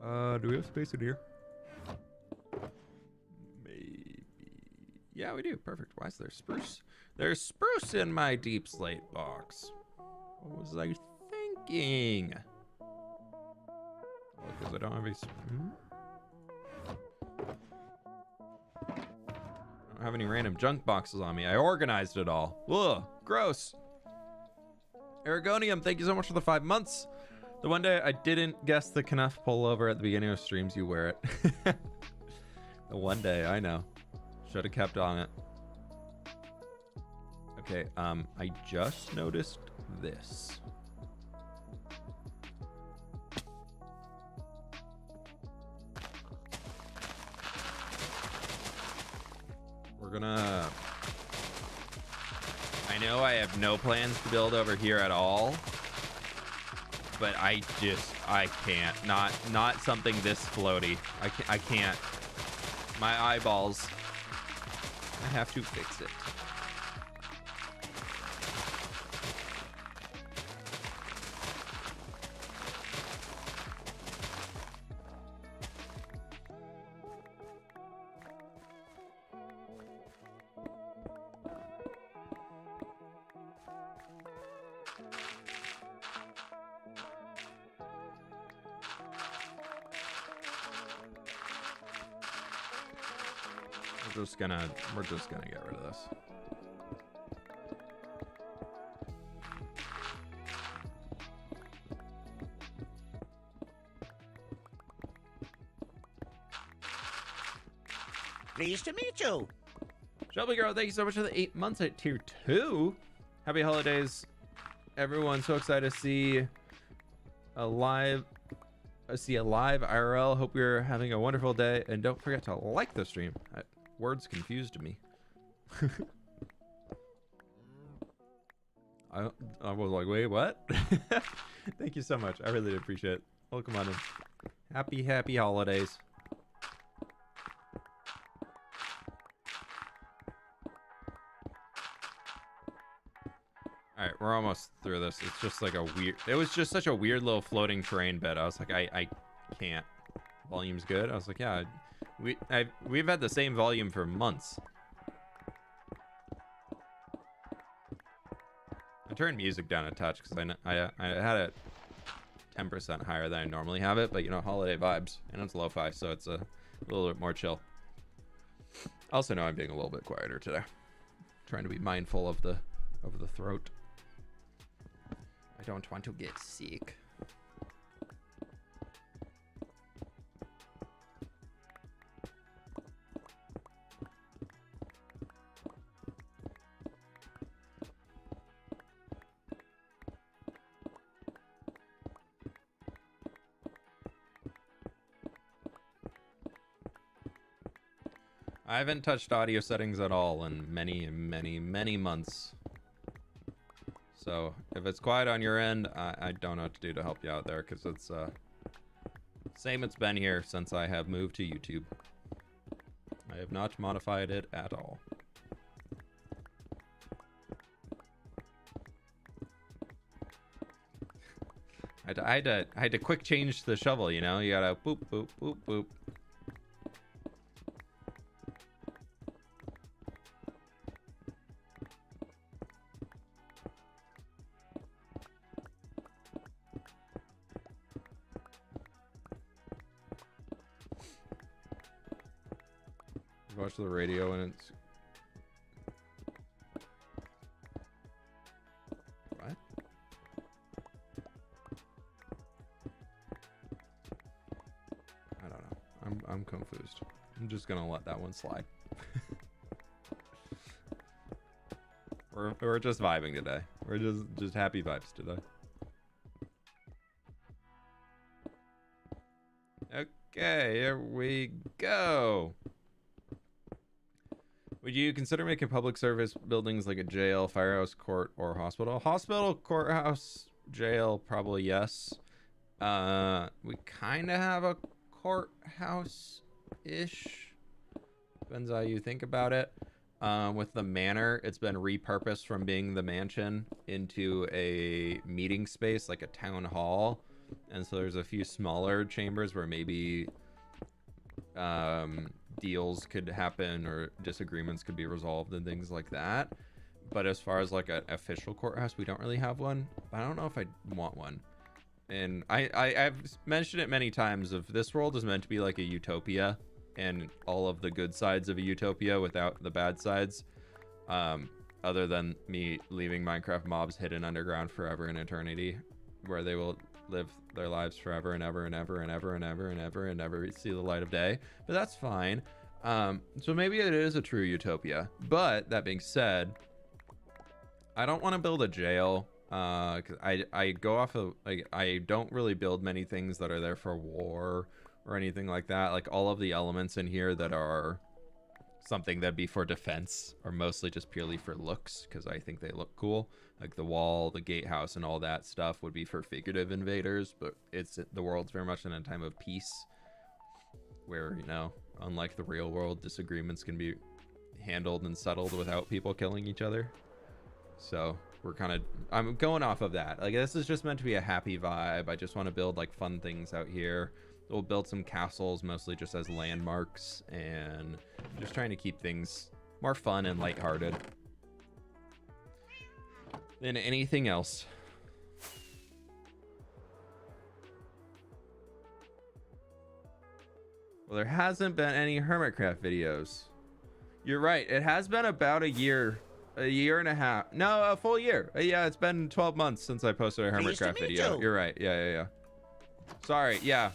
Do we have space in here? Maybe. Yeah, we do. Perfect. Why is there spruce? There's spruce in my deep slate box. What was I thinking? Oh, because I don't have any... I don't have any random junk boxes on me. I organized it all. Ugh, gross. Aragonium, thank you so much for the 5 months. The one day I didn't guess the Knuff pullover at the beginning of streams, you wear it. The one day, I know. Should have kept on it. Okay, I just noticed this. We're gonna... I know I have no plans to build over here at all, but I can't. Not something this floaty. I can't. My eyeballs. I have to fix it. We're just gonna get rid of this.
Pleased to meet you.
Shelby Girl, thank you so much for the 8 months at tier 2. Happy holidays, everyone. So excited to see a live IRL. Hope you're having a wonderful day, and don't forget to like the stream. Words confused me. I was like, wait, what? Thank you so much. I really appreciate it. Welcome on in. Happy holidays. All right, we're almost through this. It's just like a weird... It was just such a weird little floating terrain bed. I was like, I can't. Volume's good. I was like, yeah... We've had the same volume for months. I turned music down a touch because I had it 10% higher than I normally have it, but you know, holiday vibes, and it's lo-fi, so it's a little bit more chill. I also know I'm being a little bit quieter today, trying to be mindful of the throat. I don't want to get sick. I haven't touched audio settings at all in many months. So if it's quiet on your end, I don't know what to do to help you out there, because it's same it's been here since I have moved to YouTube. I have not modified it at all. I had to quick change the shovel, you know? You gotta boop, boop, boop, boop. Watch the radio and it's... What? I don't know. I'm confused. I'm just gonna let that one slide. We're just vibing today. We're just happy vibes today. Okay, here we go. Would you consider making public service buildings like a jail, firehouse, court, or hospital? Hospital, courthouse, jail, probably yes. We kind of have a courthouse-ish. Depends how you think about it. With the manor, it's been repurposed from being the mansion into a meeting space, like a town hall. And so there's a few smaller chambers where maybe deals could happen or disagreements could be resolved and things like that. But as far as like an official courthouse, we don't really have one. I don't know if I want one. And I've mentioned it many times, of this world is meant to be like a utopia, and all of the good sides of a utopia without the bad sides. Other than me leaving Minecraft mobs hidden underground forever in eternity, where they will live their lives forever and ever and ever and ever and ever and ever and never see the light of day. But that's fine. So maybe it is a true utopia. But that being said, I don't want to build a jail. Cause I go off of, like, I don't really build many things that are there for war or anything like that. Like, all of the elements in here that are something that'd be for defense are mostly just purely for looks, because I think they look cool. Like the wall, the gatehouse, and all that stuff would be for figurative invaders, but the world's very much in a time of peace, where, you know, unlike the real world, disagreements can be handled and settled without people killing each other. So I'm going off of that. Like, this is just meant to be a happy vibe. I just want to build like fun things out here. We'll build some castles, mostly just as landmarks, and just trying to keep things more fun and lighthearted than anything else. Well, there hasn't been any Hermitcraft videos. You're right. It has been about a year and a half. No, a full year. Yeah, it's been 12 months since I posted a Hermitcraft video. You're right. Yeah. Sorry. Yeah.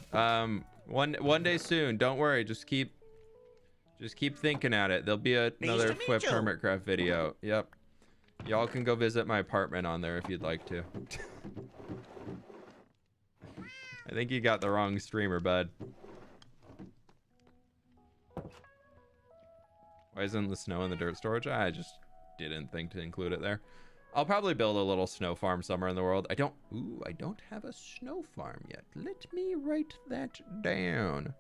One day soon. Don't worry. Just keep thinking at it. There'll be another fWhip Hermitcraft video. Yep. Y'all can go visit my apartment on there if you'd like to. I think you got the wrong streamer, bud. Why isn't the snow in the dirt storage? I just didn't think to include it there. I'll probably build a little snow farm somewhere in the world. I don't have a snow farm yet. Let me write that down.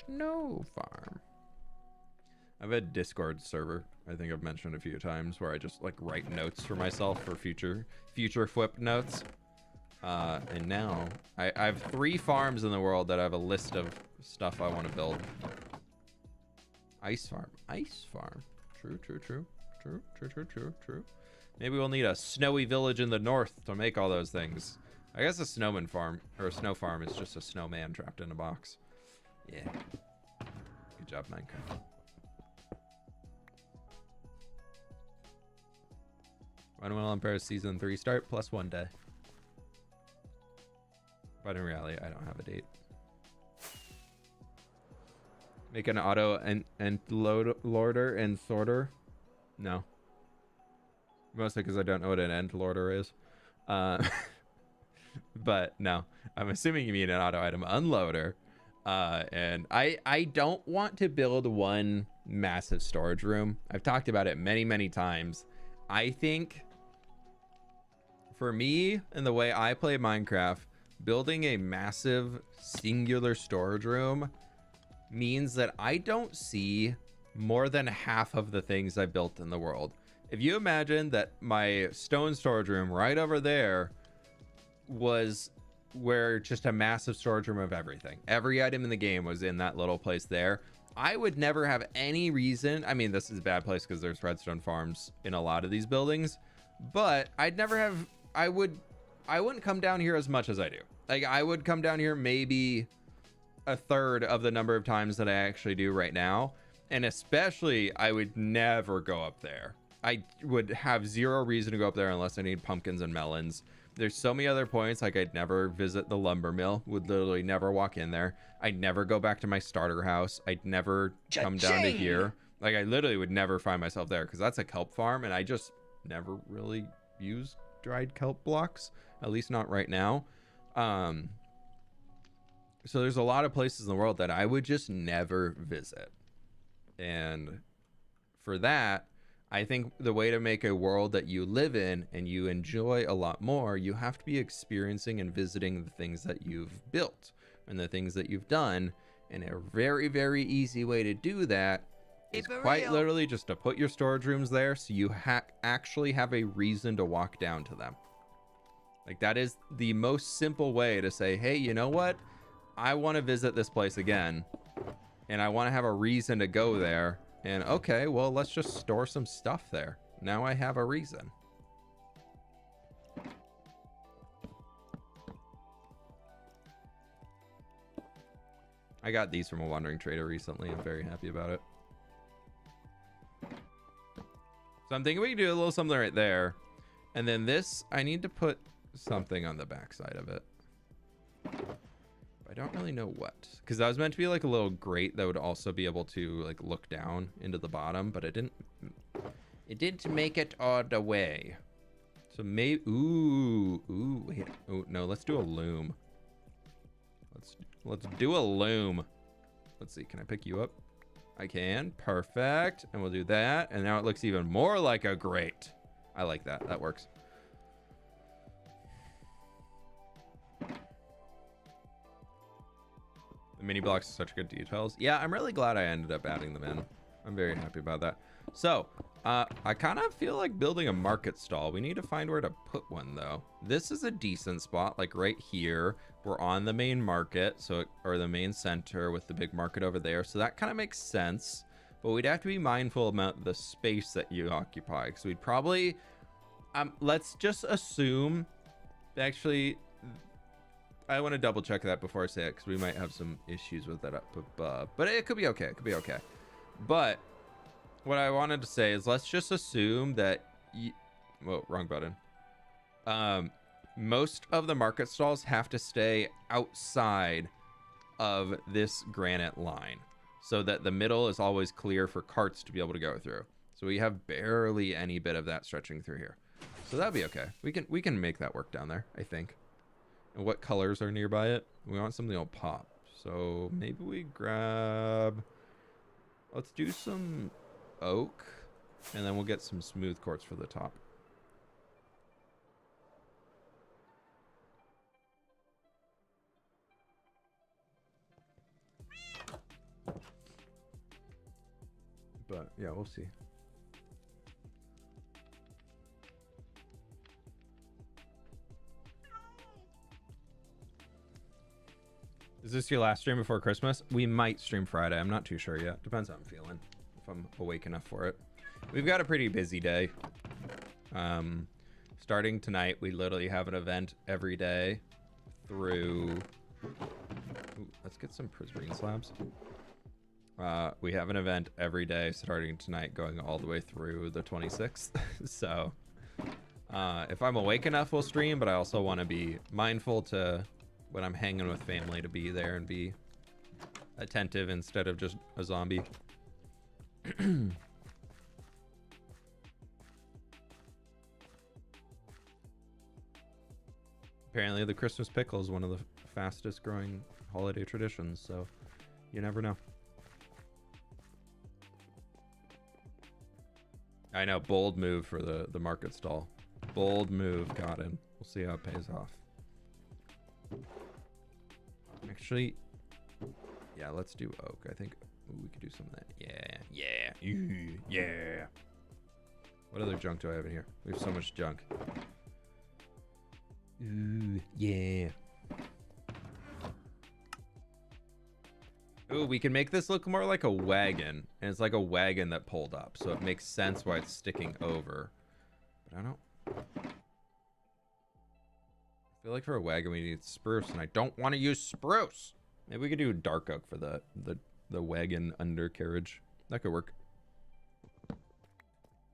Snow farm. I have a Discord server, I think I've mentioned a few times, where I just like write notes for myself for future fWhip notes. And now I have 3 farms in the world that I have a list of stuff I want to build. Ice farm. True. Maybe we'll need a snowy village in the north to make all those things. I guess a snowman farm, or a snow farm, is just a snowman trapped in a box. Yeah. Good job, Minecraft. When will Empire Season 3 start? Plus 1 day. But in reality, I don't have a date. Make an auto and loader and sorter? No. Mostly because I don't know what an end loader is. But no, I'm assuming you mean an auto item unloader. And I don't want to build one massive storage room. I've talked about it many times. I think for me and the way I play Minecraft, building a massive singular storage room means that I don't see more than half of the things I built in the world. If you imagine that my stone storage room right over there was where just a massive storage room of everything, every item in the game was in that little place there, I would never have any reason. I mean, this is a bad place because there's redstone farms in a lot of these buildings, but I wouldn't come down here as much as I do. Like, I would come down here maybe a third of the number of times that I actually do right now. And especially, I would never go up there. I would have zero reason to go up there unless I need pumpkins and melons. There's so many other points, like I'd never visit the lumber mill, would literally never walk in there. I'd never go back to my starter house. I'd never come down to here. Like, I literally would never find myself there because that's a kelp farm and I just never really use dried kelp blocks, at least not right now. So there's a lot of places in the world that I would just never visit. And for that, I think the way to make a world that you live in and you enjoy a lot more, you have to be experiencing and visiting the things that you've built and the things that you've done. And a very, very easy way to do that is quite literally just to put your storage rooms there so you actually have a reason to walk down to them. Like, that is the most simple way to say, hey, you know what? I want to visit this place again and I want to have a reason to go there. And okay, well, let's just store some stuff there. Now I have a reason. I got these from a wandering trader recently. I'm very happy about it. So I'm thinking we can do a little something right there. And then this, I need to put something on the backside of it. I don't really know what. Because that was meant to be like a little grate that would also be able to like look down into the bottom. But it didn't make it all the way. So maybe, wait. Oh, no, let's do a loom. Let's do a loom. Let's see, can I pick you up? I can, perfect. And we'll do that. And now it looks even more like a grate. I like that, that works. The mini blocks are such good details. Yeah, I'm really glad I ended up adding them in. I'm very happy about that. So, I kind of feel like building a market stall. We need to find where to put one though. This is a decent spot, like right here. We're on the main market, so or the main center with the big market over there. So that kind of makes sense. But we'd have to be mindful about the space that you occupy. So we'd probably, let's just assume, actually, I want to double check that before I say it because we might have some issues with that up above. But it could be okay. It could be okay. But what I wanted to say is let's just assume that whoa, wrong button. Most of the market stalls have to stay outside of this granite line so that the middle is always clear for carts to be able to go through. So we have barely any bit of that stretching through here. So that'd be okay. We can make that work down there, I think. And what colors are nearby it? We want something that'll pop. So maybe we grab, let's do some oak and then we'll get some smooth quartz for the top. But yeah, we'll see. Is this your last stream before Christmas? We might stream Friday. I'm not too sure yet. Depends how I'm feeling. If I'm awake enough for it. We've got a pretty busy day. Starting tonight, we literally have an event every day through... Ooh, let's get some prismarine slabs. We have an event every day starting tonight going all the way through the 26th. So if I'm awake enough, we'll stream, but I also want to be mindful to, when I'm hanging with family, to be there and be attentive instead of just a zombie. Apparently the Christmas pickle is one of the fastest growing holiday traditions, so you never know. I know, bold move for the market stall. Bold move, got in. We'll see how it pays off. Actually, yeah, let's do oak. I think we could do some of that. Yeah. What other junk do I have in here? We have so much junk. Ooh, yeah. Ooh, we can make this look more like a wagon. And it's like a wagon that pulled up. So it makes sense why it's sticking over. But I don't... I feel like for a wagon we need spruce. And I don't want to use spruce. Maybe we could do dark oak for the wagon undercarriage. That could work.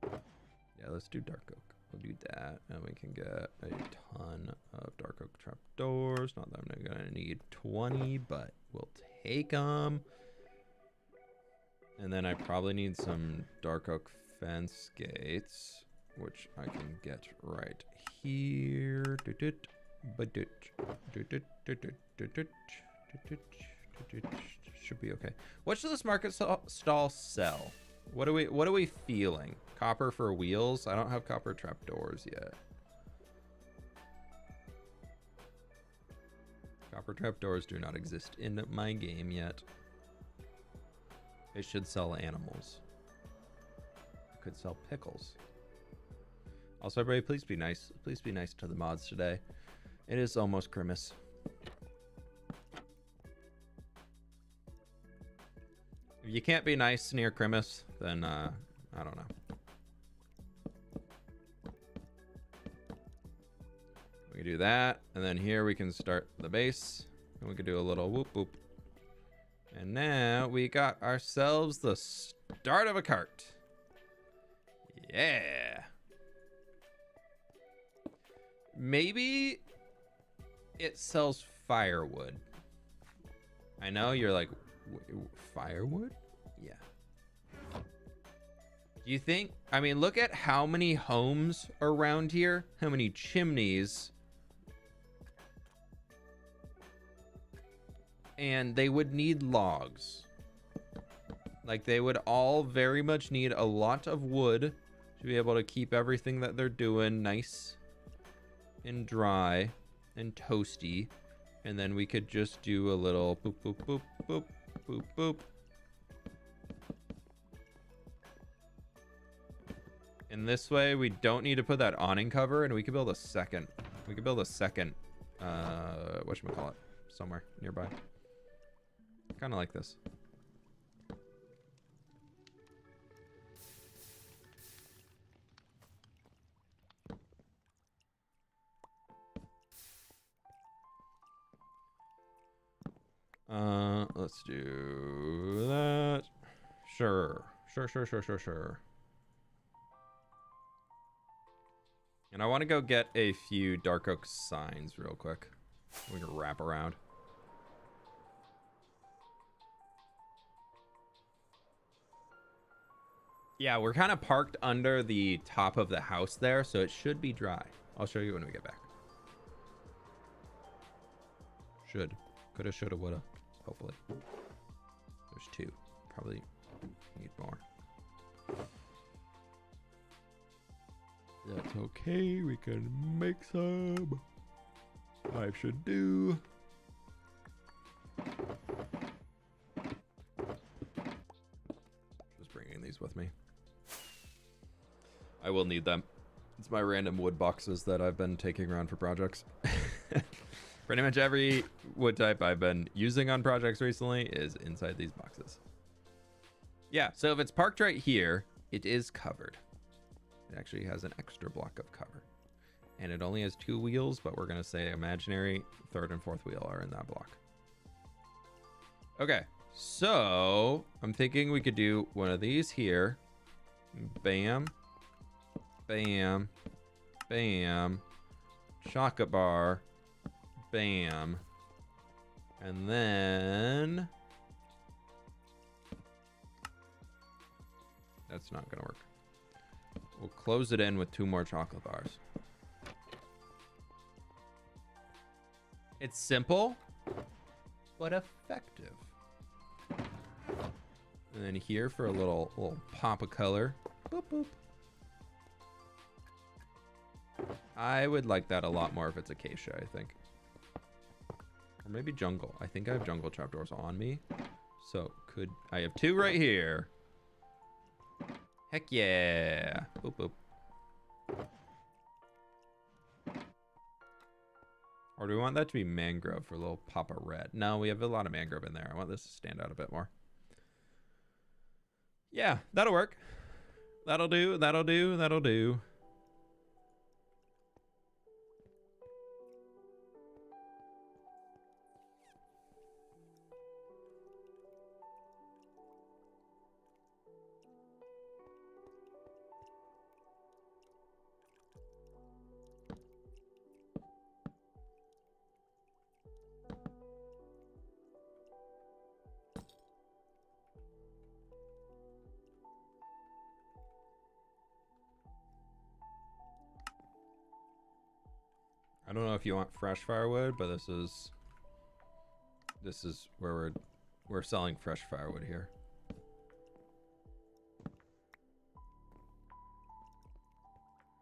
Yeah, let's do dark oak. We'll do that, and we can get a ton of dark oak trapdoors. Not that I'm gonna need 20, but we'll take them. And then I probably need some dark oak fence gates, which I can get right here. Should be okay. What should this market stall sell? What are we feeling? Copper for wheels? I don't have copper trapdoors yet. Copper trapdoors do not exist in my game yet. It should sell animals. It could sell pickles. Also, everybody, please be nice. Please be nice to the mods today. It is almost Christmas. If you can't be nice near Christmas, then I don't know. We do that, and then here we can start the base, and we could do a little whoop whoop. And now we got ourselves the start of a cart. Yeah. Maybe it sells firewood. I know you're like, firewood? Yeah. Do you think, I mean, look at how many homes around here, how many chimneys. And they would need logs. Like, they would all very much need a lot of wood to be able to keep everything that they're doing nice and dry and toasty. And then we could just do a little boop, boop, boop, boop, boop, boop. And this way, we don't need to put that awning cover, and we could build a second. We could build a second, whatchamacallit, somewhere nearby. Kind of like this. Let's do that. Sure. Sure. And I want to go get a few dark oak signs real quick. We can wrap around. Yeah, we're kind of parked under the top of the house there, so it should be dry. I'll show you when we get back. Should. Coulda, shoulda, woulda. Hopefully. There's two. Probably need more. That's okay. We can make some. I should do. Just bringing these with me. I will need them. It's my random wood boxes that I've been taking around for projects. Pretty much every wood type I've been using on projects recently is inside these boxes. Yeah, so if it's parked right here, it is covered. It actually has an extra block of cover. And it only has 2 wheels, but we're going to say imaginary third and fourth wheel are in that block. Okay, so I'm thinking we could do one of these here. Bam. Bam. Bam. Chocolate bar. Bam. And then... That's not going to work. We'll close it in with 2 more chocolate bars. It's simple, but effective. And then here for a little pop of color. Boop, boop. I would like that a lot more if it's acacia, I think. Or maybe jungle. I think I have jungle trapdoors on me. So I have 2 right here. Heck yeah. Boop, boop. Or do we want that to be mangrove for a little pop of red? No, we have a lot of mangrove in there. I want this to stand out a bit more. Yeah, that'll work. That'll do. I don't know if you want fresh firewood, but this is where we're selling fresh firewood here.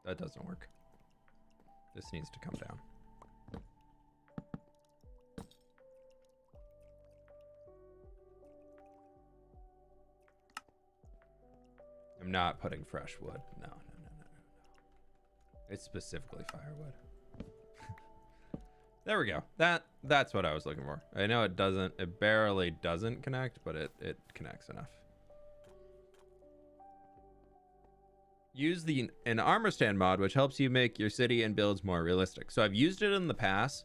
That doesn't work. This needs to come down. I'm not putting fresh wood. No. It's specifically firewood. There we go. That's what I was looking for. I know it barely doesn't connect, but it connects enough. use an armor stand mod, which helps you make your city and builds more realistic. So I've used it in the past,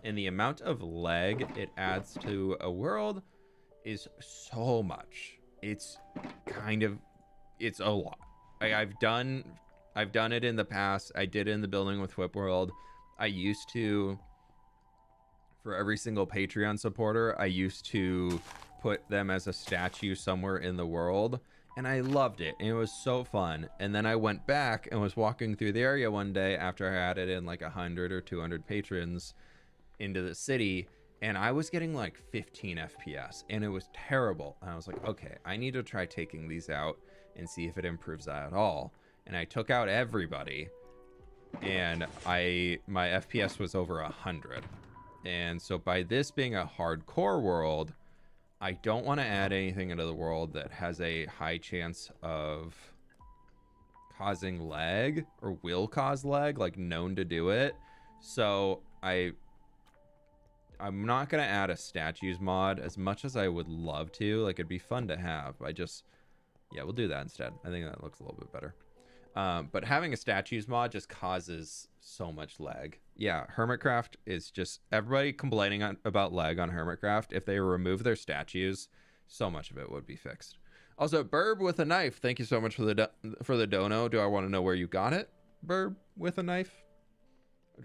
and the amount of lag it adds to a world is so much. It's a lot. I've done it in the past. I did it in the building with fWhip world. I used to, for every single Patreon supporter, I used to put them as a statue somewhere in the world, and I loved it, and it was so fun. And then I went back and was walking through the area one day after I added in like 100 or 200 patrons into the city, and I was getting like 15 FPS, and it was terrible. And I was like, okay, I need to try taking these out and see if it improves that at all. And I took out everybody, and my FPS was over 100. And so by this being a hardcore world, I don't want to add anything into the world that has a high chance of causing lag or will cause lag, like known to do it. So I'm not going to add a statues mod as much as I would love to. Like, it'd be fun to have. Yeah, we'll do that instead. I think that looks a little bit better. But having a statues mod just causes so much lag. Yeah, Hermitcraft is just everybody complaining about lag on Hermitcraft. If they remove their statues, so much of it would be fixed. Also, Burb with a knife. Thank you so much for the dono. Do I want to know where you got it, Burb with a knife?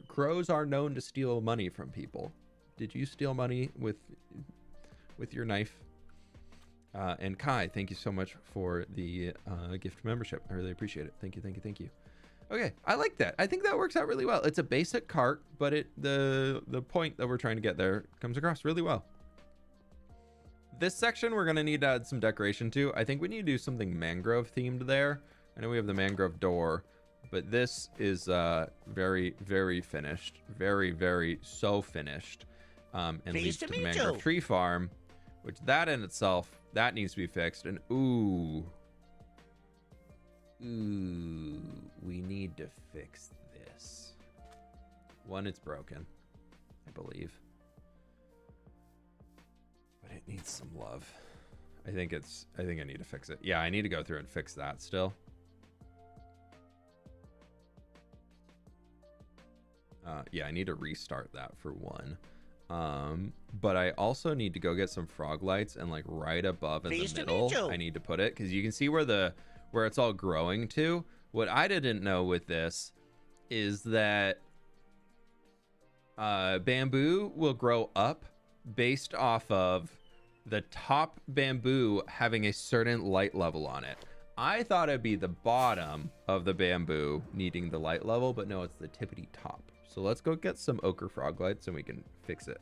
Crows are known to steal money from people. Did you steal money with your knife? And Kai, thank you so much for the gift membership. I really appreciate it. Thank you. Okay, I like that. I think that works out really well. It's a basic cart, but the point that we're trying to get there comes across really well. This section we're gonna need to add some decoration to. I think we need to do something mangrove themed there. I know we have the mangrove door, but this is very, very finished. Very so finished. And leads to the mangrove tree farm, which that in itself, that needs to be fixed. And ooh, we need to fix this. One, it's broken, I believe, but it needs some love. I think I need to fix it. Yeah, I need to go through and fix that still. Yeah, I need to restart that for one. But I also need to go get some frog lights, and like right above in the middle, I need to put it, because you can see where it's all growing to. What I didn't know with this is that bamboo will grow up based off of the top bamboo having a certain light level on it. I thought it'd be the bottom of the bamboo needing the light level, but no, it's the tippity top. So let's go get some ochre frog lights and we can fix it.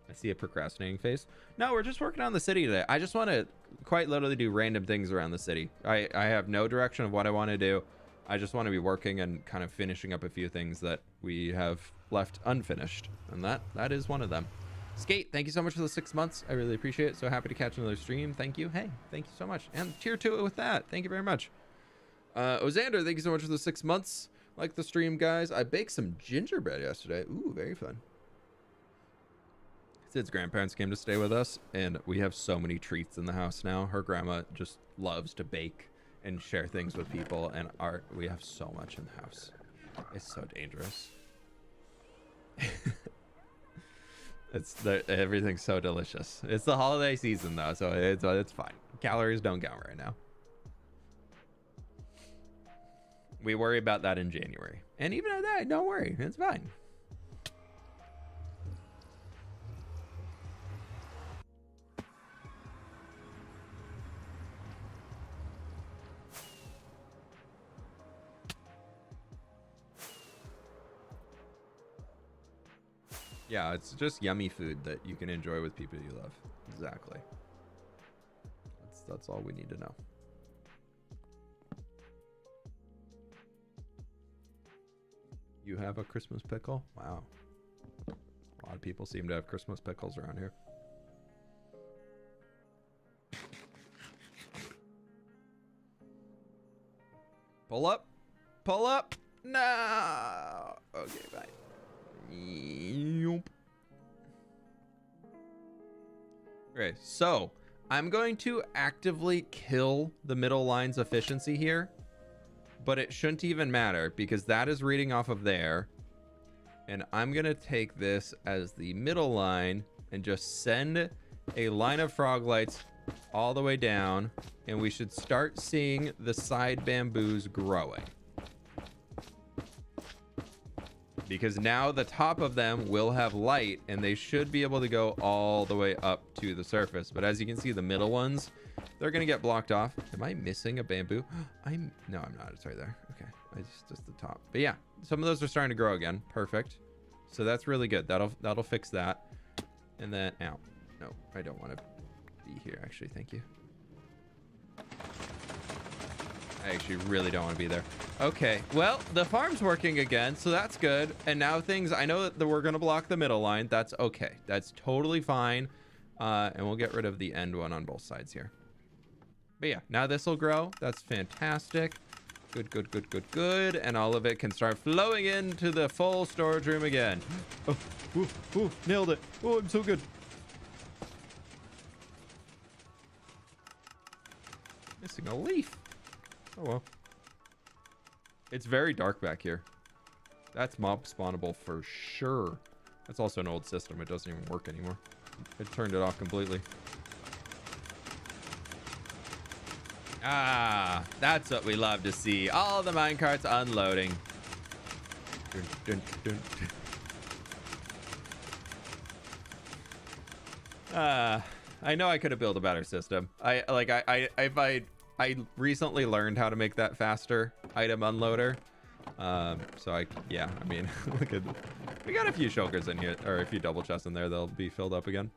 I see a procrastinating face. No, we're just working on the city today. I just want to quite literally do random things around the city. I have no direction of what I want to do. I just want to be working and kind of finishing up a few things that we have left unfinished. And that is one of them. Skate, thank you so much for the 6 months. I really appreciate it. So happy to catch another stream. Thank you. Hey, thank you so much. And cheer to it with that. Thank you very much. Ozander, thank you so much for the 6 months. Like the stream, guys. I baked some gingerbread yesterday. Ooh, very fun. Sid's grandparents came to stay with us, and we have so many treats in the house now. Her grandma just loves to bake and share things with people, and we have so much in the house. It's so dangerous. Everything's so delicious. It's the holiday season though, so it's fine. Calories don't count right now. We worry about that in January, and even at that, don't worry, it's fine. Yeah, it's just yummy food that you can enjoy with people you love. Exactly. That's all we need to know. You have a Christmas pickle? Wow. A lot of people seem to have Christmas pickles around here. Pull up. Pull up. No. Okay, bye. Okay, so I'm going to actively kill the middle line's efficiency here but it shouldn't even matter because that is reading off of there. And I'm going to take this as the middle line and just send a line of frog lights all the way down. And we should start seeing the side bamboos growing. Because now the top of them will have light and they should be able to go all the way up to the surface. But as you can see, the middle ones, they're going to get blocked off. Am I missing a bamboo? No, I'm not. It's right there. Okay. It's just the top. But yeah, some of those are starting to grow again. Perfect. So that's really good. That'll fix that. And then, ow. No, I don't want to be here. Actually, thank you. I actually really don't want to be there. Okay, well, the farm's working again, so that's good. And now things, I know that we're going to block the middle line. That's okay. That's totally fine. And we'll get rid of the end one on both sides here. But yeah, now this will grow. That's fantastic. Good, good, good, good, good. And all of it can start flowing into the full storage room again. Oh, ooh, ooh, nailed it. Oh, I'm so good. Missing a leaf. Oh, well. It's very dark back here. That's mob spawnable for sure. That's also an old system. It doesn't even work anymore. It turned it off completely. Ah, that's what we love to see. All the minecarts unloading. Dun, dun, dun, dun. I know I could have built a better system. I recently learned how to make that faster item unloader. Yeah, I mean, look at, we got a few shulkers in here, or a few double chests in there. They'll be filled up again.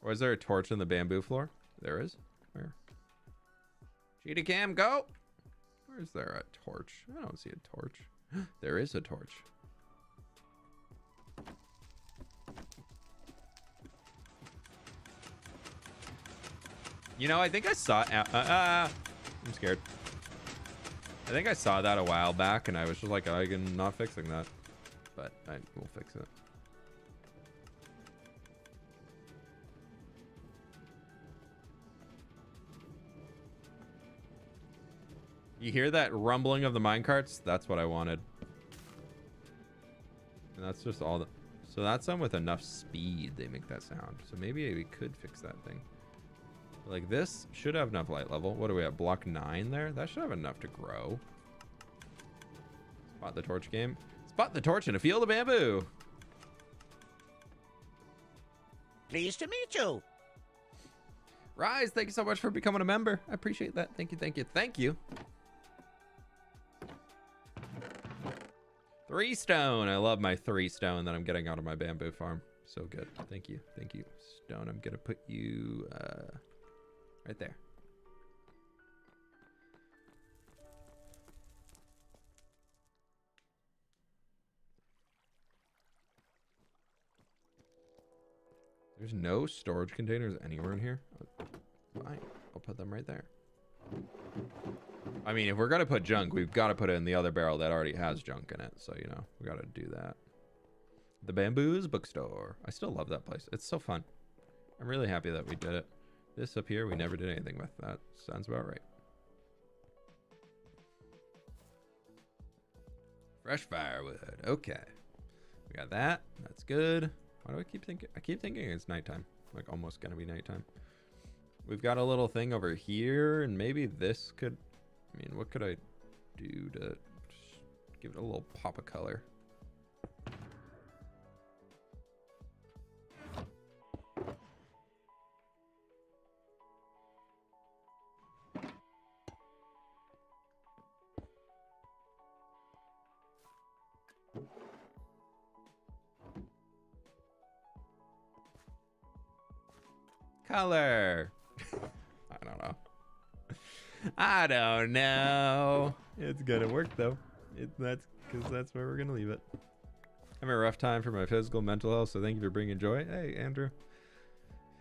Or is there a torch in the bamboo floor? There is. Where? Cheetah cam, go. Where's there a torch? I don't see a torch. There is a torch. You know, I think I saw... I'm scared. I think I saw that a while back, and I was just like, I'm not fixing that. But I will fix it. You hear that rumbling of the minecarts? That's what I wanted. And that's just all the... So that's them with enough speed, they make that sound. So maybe we could fix that thing. Like this should have enough light level. What are we at? Block 9 there? That should have enough to grow. Spot the torch game. Spot the torch in a field of bamboo.
Pleased to meet you.
Rise, thank you so much for becoming a member. I appreciate that. Thank you, thank you, thank you. 3 stone. I love my 3 stone that I'm getting out of my bamboo farm. So good. Thank you. Thank you. Stone, I'm gonna put you right there. There's no storage containers anywhere in here. Fine, I'll put them right there. I mean, if we're gonna put junk, we've got to put it in the other barrel that already has junk in it. So, you know, we got to do that. The Bamboo's Bookstore. I still love that place. It's so fun. I'm really happy that we did it. This up here, we never did anything with. That sounds about right. Fresh firewood. Okay. We got that. That's good. Why do I keep thinking? I keep thinking it's nighttime. Like almost gonna be nighttime. We've got a little thing over here, and maybe this could... I mean, what could I do to just give it a little pop of color? Color. I don't know. I don't know. It's gonna work though. That's because that's where we're gonna leave it. I'm having a rough time for my physical, mental health, so thank you for bringing joy. Hey, Andrew.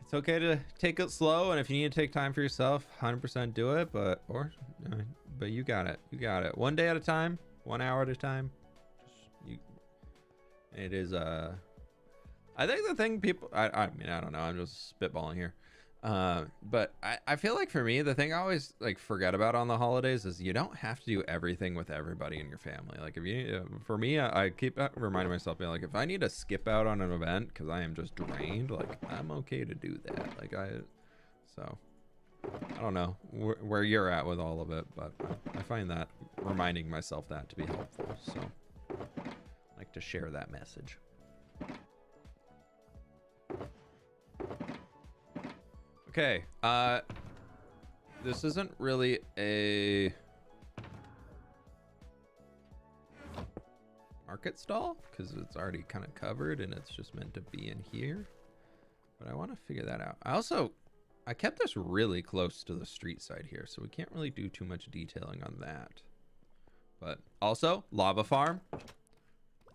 It's okay to take it slow, and if you need to take time for yourself, 100% do it. But you got it. You got it. 1 day at a time, 1 hour at a time. It is I think the thing people I mean, I don't know, I'm just spitballing here. But I feel like for me, the thing I always like forget about on the holidays is you don't have to do everything with everybody in your family. Like if you, for me, I keep reminding myself, being like, if I need to skip out on an event because I am just drained, like I'm okay to do that. Like so I don't know where you're at with all of it, but I find that reminding myself that to be helpful. So I like to share that message. Okay, this isn't really a market stall because it's already kind of covered and it's just meant to be in here, but I want to figure that out. I kept this really close to the street side here, so we can't really do too much detailing on that. But also, lava farm,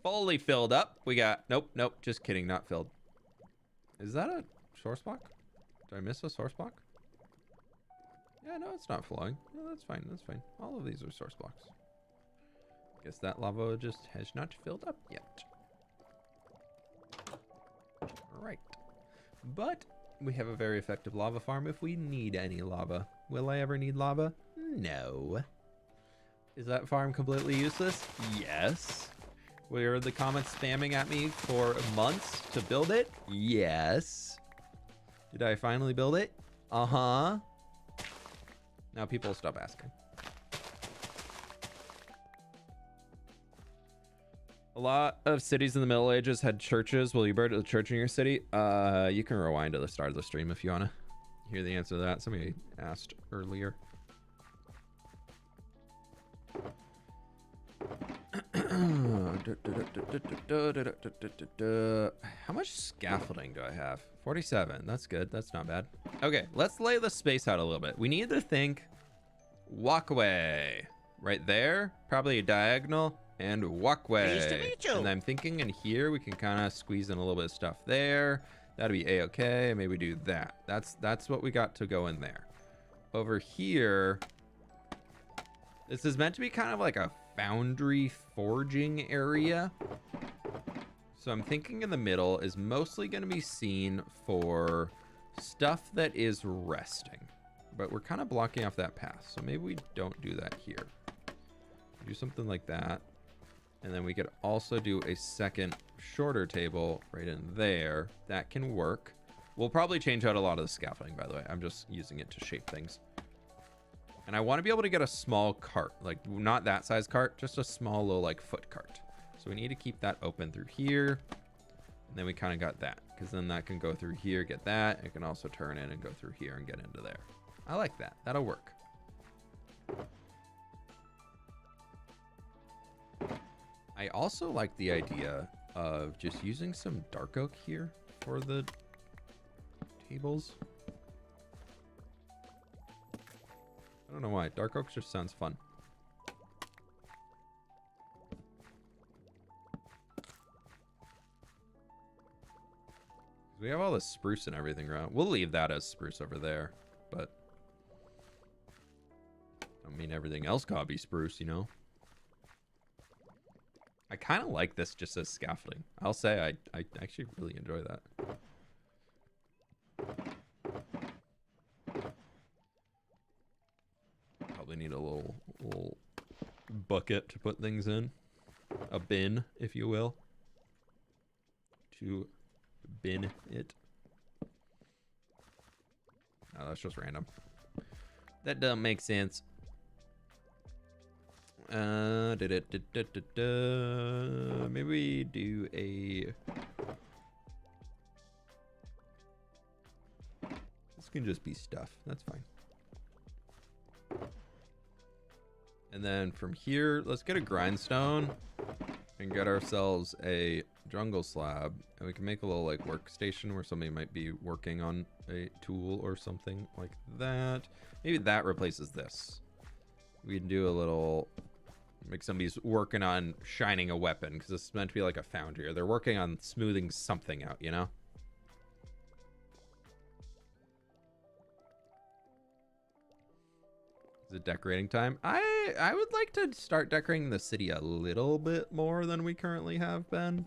fully filled up. We got, nope, just kidding, not filled. Is that a source block? Did I miss a source block? Yeah, no, it's not flowing. No, that's fine, that's fine. All of these are source blocks. Guess that lava just has not filled up yet. All right. But we have a very effective lava farm if we need any lava. Will I ever need lava? No. Is that farm completely useless? Yes. Were the comments spamming at me for months to build it? Yes. Did I finally build it? Uh-huh. Now people stop asking. A lot of cities in the Middle Ages had churches. Will you build a church in your city? You can rewind to the start of the stream if you want to hear the answer to that. Somebody asked earlier. How much scaffolding do I have? 47. That's good. That's not bad. Okay, let's lay the space out a little bit. We need to think walkway right there, probably a diagonal, and walkway.
Pleased to meet you.
And I'm thinking in here we can kind of squeeze in a little bit of stuff there. That'd be a-okay. Maybe we do that. That's what we got to go in there. Over here, this is meant to be kind of like a foundry forging area. So I'm thinking in the middle is mostly going to be seen for stuff that is resting, but we're kind of blocking off that path. So maybe we don't do that here. Do something like that. And then we could also do a second shorter table right in there. That can work. We'll probably change out a lot of the scaffolding, by the way. I'm just using it to shape things. And I want to be able to get a small cart, like not that size cart, just a small little like foot cart. So we need to keep that open through here. And then we kind of got that, because then that can go through here, get that. It can also turn in and go through here and get into there. I like that. That'll work. I also like the idea of just using some dark oak here for the tables. I don't know why. Dark oak just sounds fun. We have all this spruce and everything around. We'll leave that as spruce over there, but I mean everything else gotta be spruce, you know? I kind of like this just as scaffolding. I'll say I actually really enjoy that. Probably need a little bucket to put things in. A bin, if you will. To bin it. Oh, that's just random. That doesn't make sense. Maybe we do a... This can just be stuff. That's fine. And then from here, let's get a grindstone and get ourselves a jungle slab. And we can make a little like workstation where somebody might be working on a tool or something like that. Maybe that replaces this. We can do a little... Like somebody's working on shining a weapon because this is meant to be like a foundry, or they're working on smoothing something out, you know? Is it decorating time? I would like to start decorating the city a little bit more than we currently have been.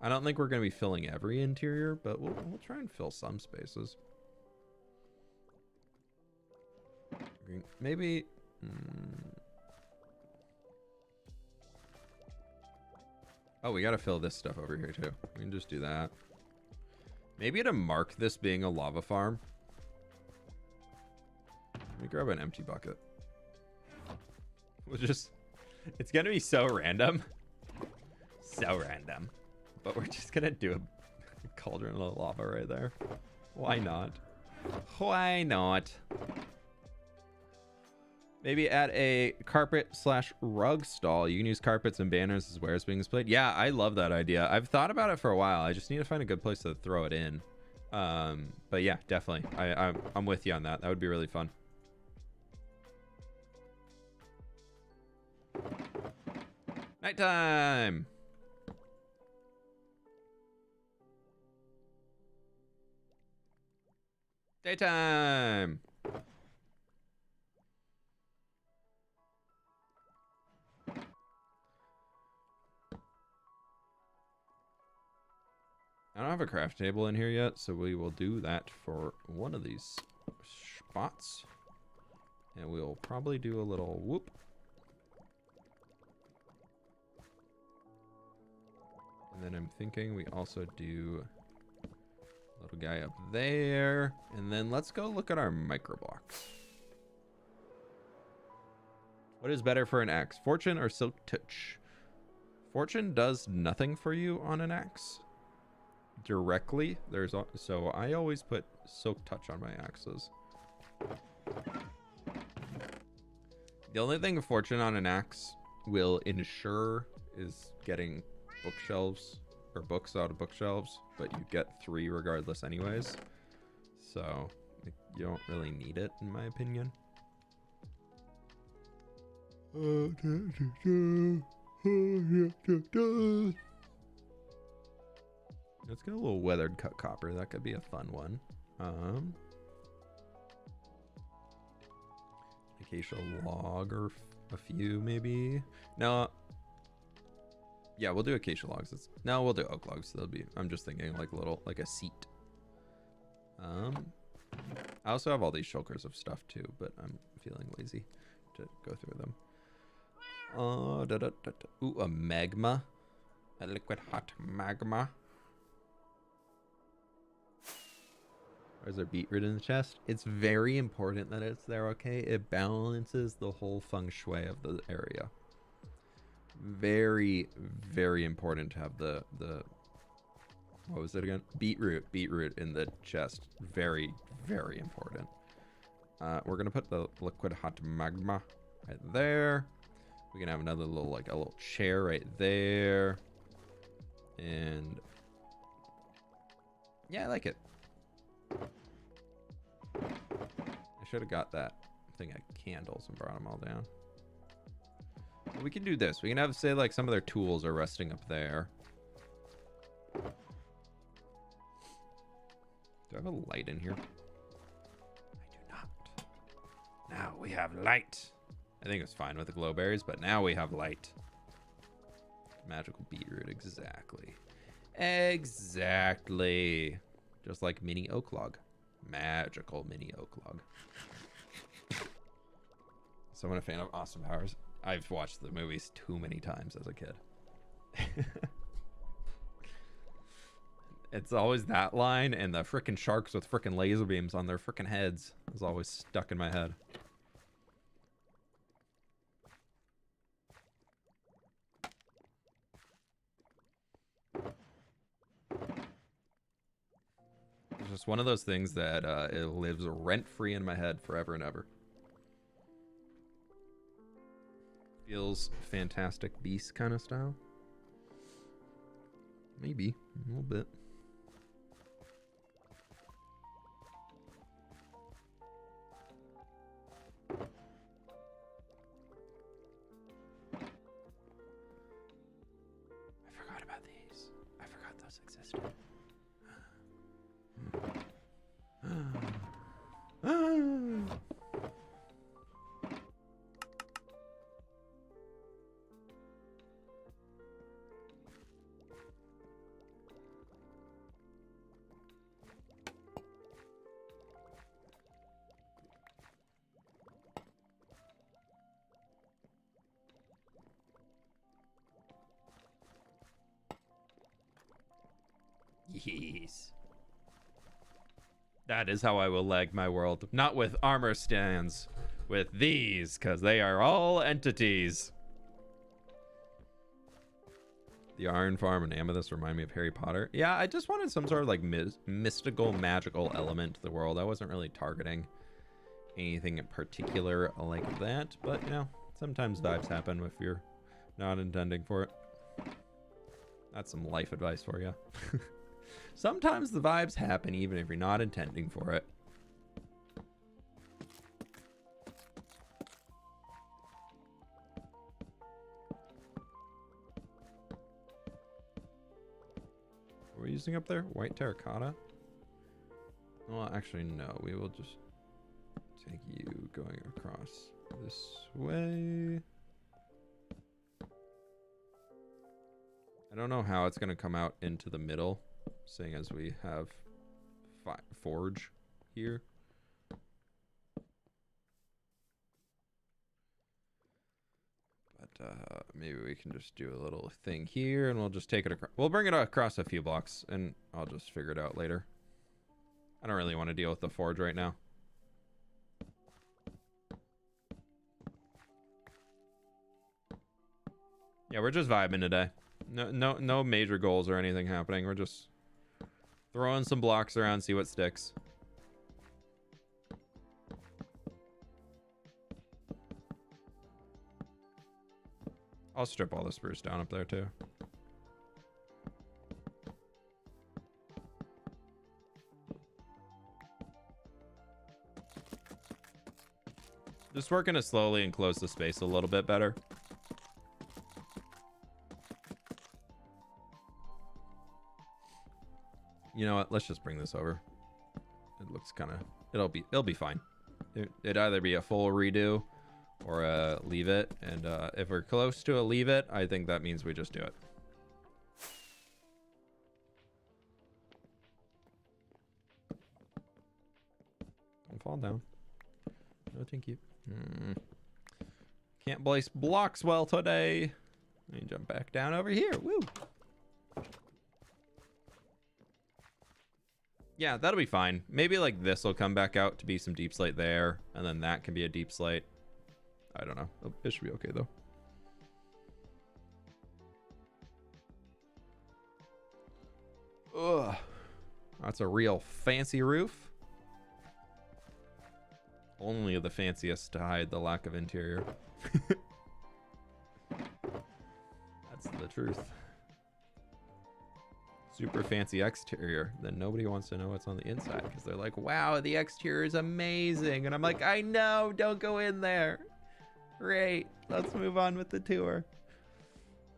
I don't think we're going to be filling every interior, but we'll try and fill some spaces. Maybe... Oh, we gotta fill this stuff over here too. We can just do that. Maybe to mark this being a lava farm. Let me grab an empty bucket. We'll just... It's gonna be so random. So random. But we're just gonna do a cauldron of lava right there. Why not? Why not? Maybe at a carpet/rug stall, you can use carpets and banners as where it's being displayed. Yeah, I love that idea. I've thought about it for a while. I just need to find a good place to throw it in. But yeah, definitely. I'm with you on that. That would be really fun. Nighttime. Daytime. I don't have a craft table in here yet, so we will do that for one of these spots. And we'll probably do a little whoop. And then I'm thinking we also do a little guy up there. And then let's go look at our micro blocks. What is better for an axe? Fortune or Silk Touch? Fortune does nothing for you on an axe directly. So I always put Silk Touch on my axes. The only thing Fortune on an axe will ensure is getting bookshelves or books out of bookshelves, but you get 3 regardless anyways. So you don't really need it in my opinion. Let's get a little weathered cut copper. That could be a fun one. Acacia log or a few maybe. No. Yeah, we'll do acacia logs. No, we'll do oak logs. That'll be. I'm just thinking like a seat. I also have all these shulkers of stuff too, but I'm feeling lazy to go through them. Ooh, a magma. A liquid hot magma. Or is there beetroot in the chest? It's very important that it's there, okay? It balances the whole feng shui of the area. Very, very important to have the what was it again? Beetroot in the chest. Very, very important. We're gonna put the liquid hot magma right there. We can have another little, like a little chair right there. And yeah, I like it. I should have got that thing of candles and brought them all down. So we can do this. We can have, say, like some of their tools are resting up there. Do I have a light in here? I do not. Now we have light. I think it's fine with the glowberries, but now we have light. Magical beetroot, exactly. Exactly. Just like mini oak log. Magical mini oak log. Someone a fan of Austin Powers? I've watched the movies too many times as a kid. It's always that line and the frickin' sharks with frickin' laser beams on their frickin' heads is always stuck in my head. It's just one of those things that it lives rent-free in my head forever and ever. Feels Fantastic Beast kind of style. Maybe a little bit. I forgot about these. I forgot those existed. Yes. That is how I will leg my world. Not with armor stands. With these, because they are all entities. The Iron Farm and Amethyst remind me of Harry Potter. Yeah, I just wanted some sort of like mystical, magical element to the world. I wasn't really targeting anything in particular like that. But, you know, sometimes vibes happen if you're not intending for it. That's some life advice for you. Sometimes the vibes happen even if you're not intending for it. What are we using up there? White terracotta? Well, actually, no. We will just take you going across this way. I don't know how it's going to come out into the middle, seeing as we have forge here. But maybe we can just do a little thing here, and we'll just take it across. We'll bring it across a few blocks, and I'll just figure it out later. I don't really want to deal with the forge right now. Yeah, we're just vibing today. No major goals or anything happening. We're just throwing some blocks around, see what sticks. I'll strip all the spruce down up there too. Just working to slowly enclose the space a little bit better. You know what? Let's just bring this over. It looks kind of... It'll be fine. It'd either be a full redo or a leave it. And if we're close to a leave it, I think that means we just do it. Don't fall down. No, thank you. Can't place blocks well today. Let me jump back down over here. Woo! Yeah, that'll be fine. Maybe like this will come back out to be some deep slate there, and then that can be a deep slate. I don't know. It should be okay though. Ugh. That's a real fancy roof. Only the fanciest to hide the lack of interior. That's the truth. Super fancy exterior, then nobody wants to know what's on the inside because they're like, wow, the exterior is amazing. And I'm like, I know, don't go in there. Great, let's move on with the tour.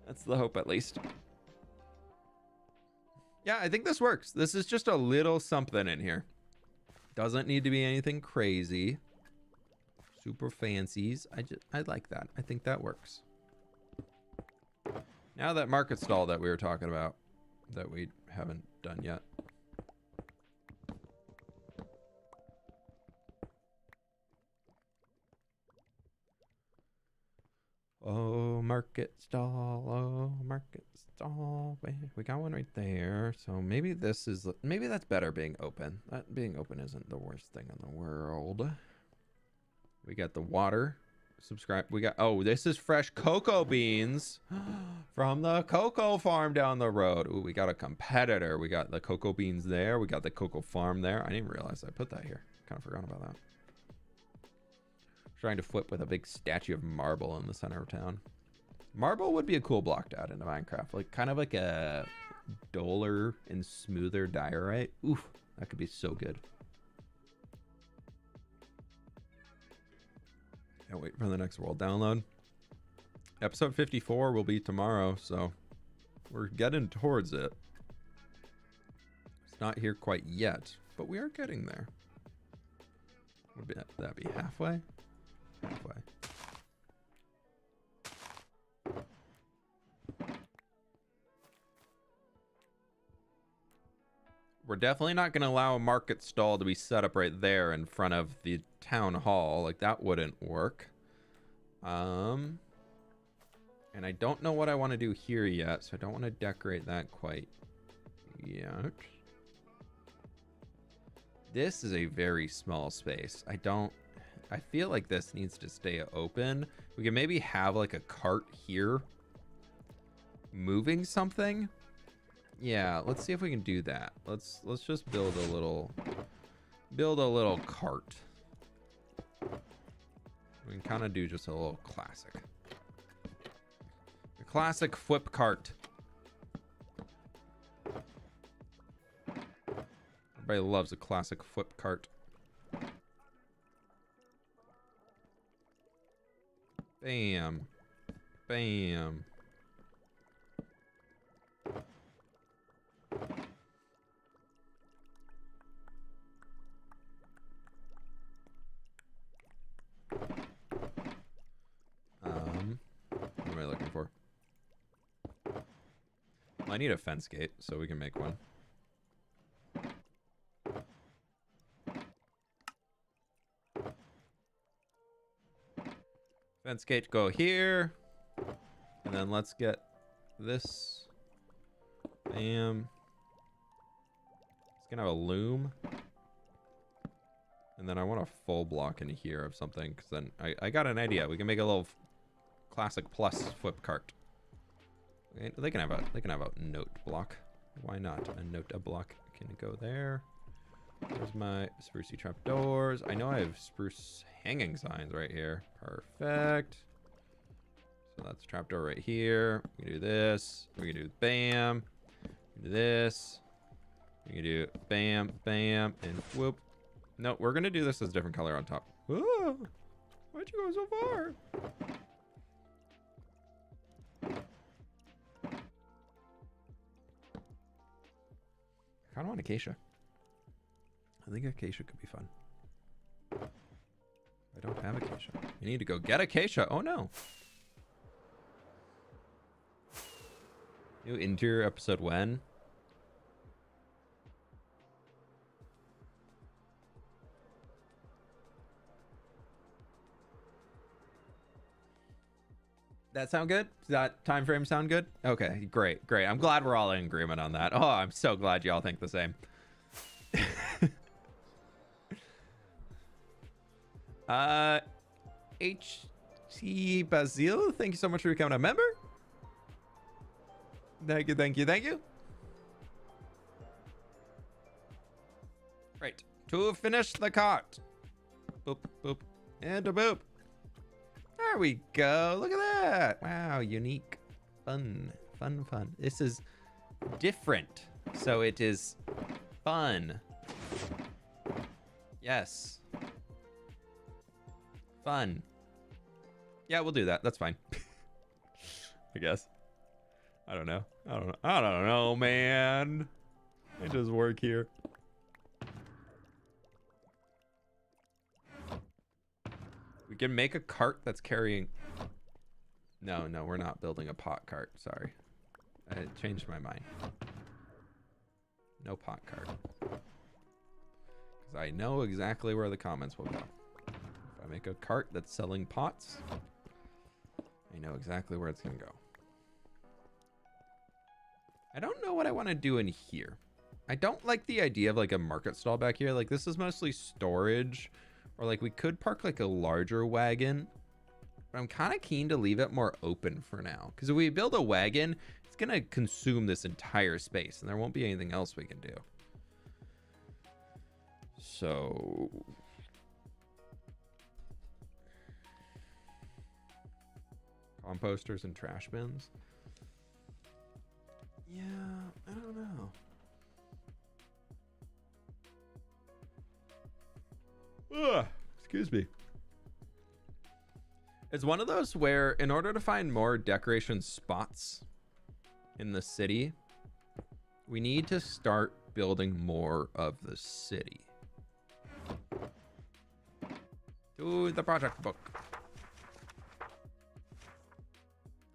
That's the hope, at least. Yeah, I think this works. This is just a little something in here. Doesn't need to be anything crazy. Super fancies. I like that. I think that works. Now that market stall that we were talking about, that we haven't done yet. Oh, market stall. Oh, market stall. We got one right there. So maybe that's better being open. That being open isn't the worst thing in the world. We got the water. Subscribe. We got, oh, this is fresh cocoa beans from the cocoa farm down the road. Ooh, we got a competitor. We got the cocoa beans there. We got the cocoa farm there. I didn't realize I put that here. Kind of forgot about that. Trying to flip with a big statue of marble in the center of town. Marble would be a cool block to add into Minecraft. Like kind of like a duller and smoother diorite. Oof, that could be so good. Can't wait for the next world download. Episode 54 will be tomorrow, so we're getting towards it. It's not here quite yet, but we are getting there. Would that be halfway? Halfway. We're definitely not going to allow a market stall to be set up right there in front of the town hall. Like, that wouldn't work. And I don't know what I want to do here yet, so I don't want to decorate that quite Yeah. This is a very small space. I feel like this needs to stay open. We can maybe have like a cart here moving something. Yeah, let's see if we can do that. Let's just build a little cart. We can kind of do just a little classic. A classic fWhip cart. Everybody loves a classic fWhip cart. Bam. Bam. What am I looking for? Well, I need a fence gate, so we can make one. Fence gate go here. And then let's get this. Bam. It's gonna have a loom. And then I want a full block in here of something, because then I got an idea. We can make a little classic plus fWhip cart. They can have a note block. Why not? A block can go there. There's my sprucey trapdoors. I know I have spruce hanging signs right here. Perfect. So that's trapdoor right here. We can do this. We can do bam. We can do this. We can do bam, bam, and whoop. No, we're gonna do this as a different color on top. Whoa! Why'd you go so far? I kind of want acacia. I think acacia could be fun. I don't have acacia. You need to go get acacia. Oh no. New interior episode when? That sound good? Does that time frame sound good? Okay, great, great. I'm glad we're all in agreement on that. Oh, I'm so glad y'all think the same. HT Basil, thank you so much for becoming a member. Thank you, thank you, thank you. Right, to finish the cart. Boop, boop, and a boop. There we go. Look at that. Wow, unique. Fun, fun, fun. This is different, so it is fun. Yes. Fun. Yeah, we'll do that. That's fine. I guess. I don't know. I don't know, man. I just work here. We can make a cart that's carrying... No, we're not building a pot cart. Sorry. I changed my mind. No pot cart. Because I know exactly where the comments will go. If I make a cart that's selling pots, I know exactly where it's going to go. I don't know what I want to do in here. I don't like the idea of like a market stall back here. Like this is mostly storage. Or like we could park like a larger wagon, but I'm kind of keen to leave it more open for now. Because if we build a wagon, it's going to consume this entire space and there won't be anything else we can do. So... composters and trash bins. Yeah, I don't know. Ugh, excuse me. It's one of those where in order to find more decoration spots in the city, we need to start building more of the city. To the project book.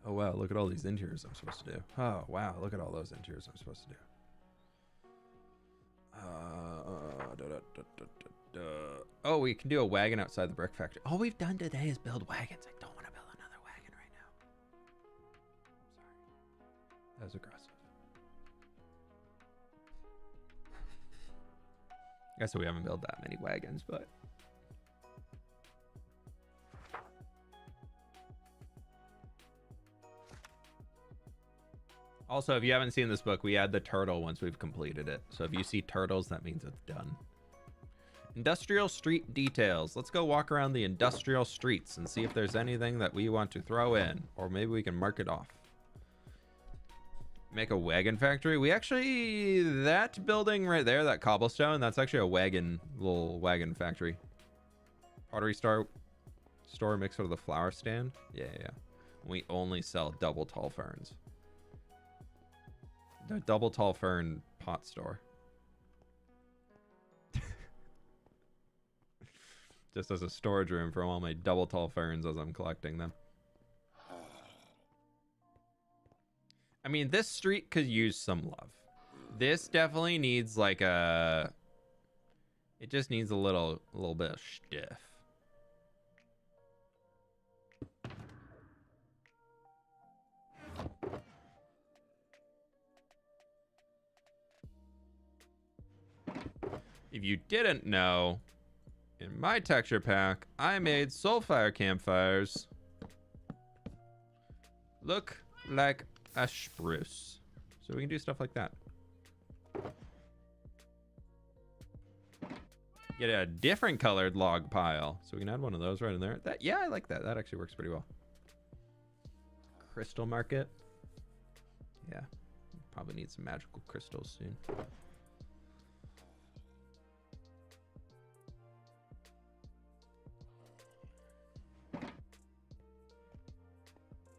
Oh wow, look at all these interiors I'm supposed to do. Oh wow, look at all those interiors I'm supposed to do. Oh, we can do a wagon outside the brick factory. All we've done today is build wagons. I don't want to build another wagon right now. Sorry. That was aggressive. guess we haven't built that many wagons, but also, if you haven't seen this book, we add the turtle once we've completed it. So if you see turtles, that means it's done. Industrial street details. Let's go walk around the industrial streets and see if there's anything that we want to throw in, or maybe we can mark it off. Make a wagon factory. We actually, that building right there, that cobblestone, that's actually a wagon, little wagon factory. Pottery store mixed with the flower stand. Yeah. We only sell double tall ferns. The double tall fern pot store. Just as a storage room for all my double tall ferns as I'm collecting them. I mean, this street could use some love. This definitely needs like a... It just needs a little bit of stiff. If you didn't know, in my texture pack, I made soulfire campfires look like a spruce. So we can do stuff like that. Get a different colored log pile. So we can add one of those right in there. Yeah, I like that. That actually works pretty well. Crystal market. Yeah. Probably need some magical crystals soon.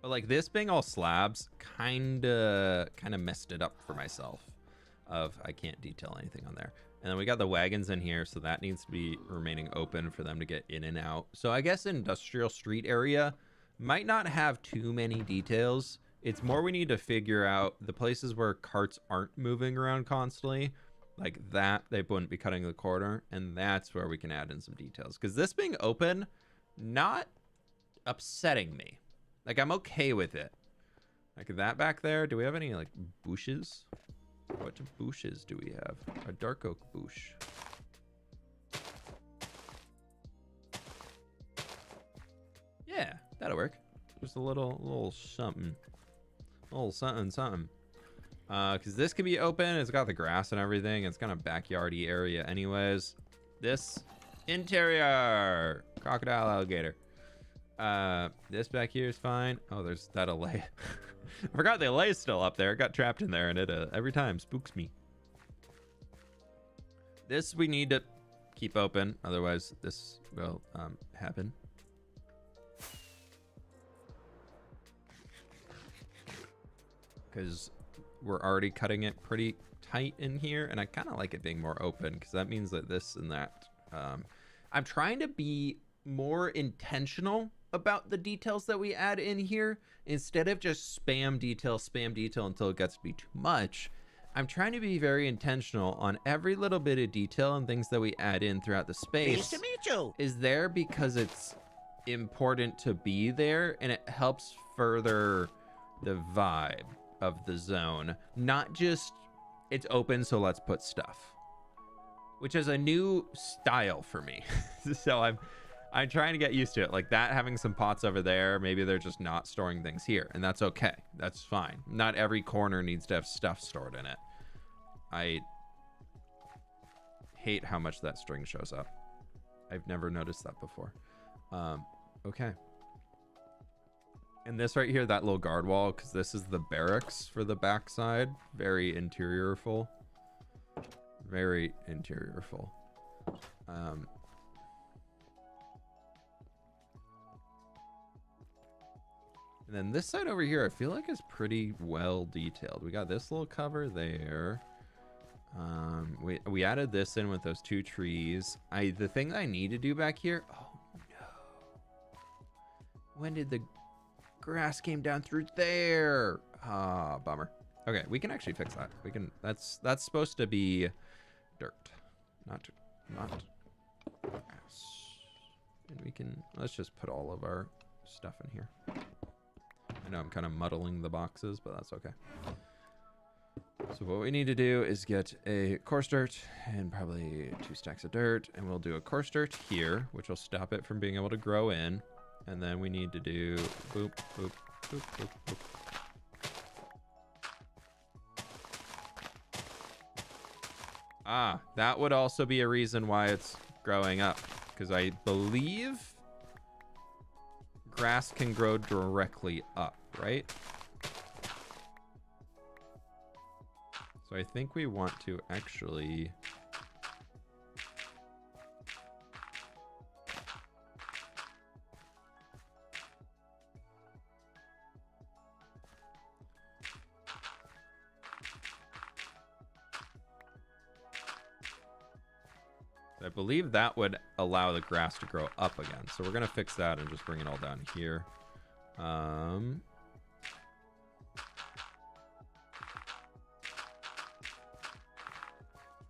But like this being all slabs kind of messed it up for myself. I can't detail anything on there. And then we got the wagons in here, so that needs to be remaining open for them to get in and out. So I guess industrial street area might not have too many details. It's more we need to figure out the places where carts aren't moving around constantly. Like that, they wouldn't be cutting the corner. And that's where we can add in some details. Because this being open, not upsetting me. Like, I'm okay with it. Like that back there. Do we have any, like, bushes? What bushes do we have? A dark oak bush. Yeah, that'll work. Just a little something. A little something. Because this could be open. It's got the grass and everything. It's kind of backyardy area anyways. This interior. Crocodile alligator. This back here is fine. Oh, there's that allay. I forgot the allay is still up there. It got trapped in there and it every time spooks me. This we need to keep open, otherwise this will happen. Because we're already cutting it pretty tight in here, and I kind of like it being more open because that means that this and that. I'm trying to be more intentional about the details that we add in here instead of just spam detail until it gets to be too much. I'm trying to be very intentional on every little bit of detail and things that we add in throughout the space.
Nice to meet you.
Is there because it's important to be there and it helps further the vibe of the zone, not just it's open so let's put stuff, which is a new style for me. So I'm trying to get used to it. Like that, having some pots over there, maybe they're just not storing things here, and that's okay. That's fine. Not every corner needs to have stuff stored in it. I hate how much that string shows up. I've never noticed that before. Okay. And this right here, that little guard wall, because this is the barracks for the backside. Very interiorful. Very interiorful. And then this side over here, I feel like is pretty well detailed. We got this little cover there. We added this in with those two trees. The thing that I need to do back here. Oh no! When did the grass came down through there? Ah, bummer. Okay, we can actually fix that. We can. That's supposed to be dirt, not grass. And we can. Let's just put all of our stuff in here. I know I'm kind of muddling the boxes, but that's okay. So what we need to do is get a coarse dirt and probably 2 stacks of dirt, and we'll do a coarse dirt here, which will stop it from being able to grow in. And then we need to do boop, boop, boop, boop, boop. Ah, that would also be a reason why it's growing up, because I believe grass can grow directly up, right? So I think we want to actually... I believe that would allow the grass to grow up again. So we're going to fix that and just bring it all down here.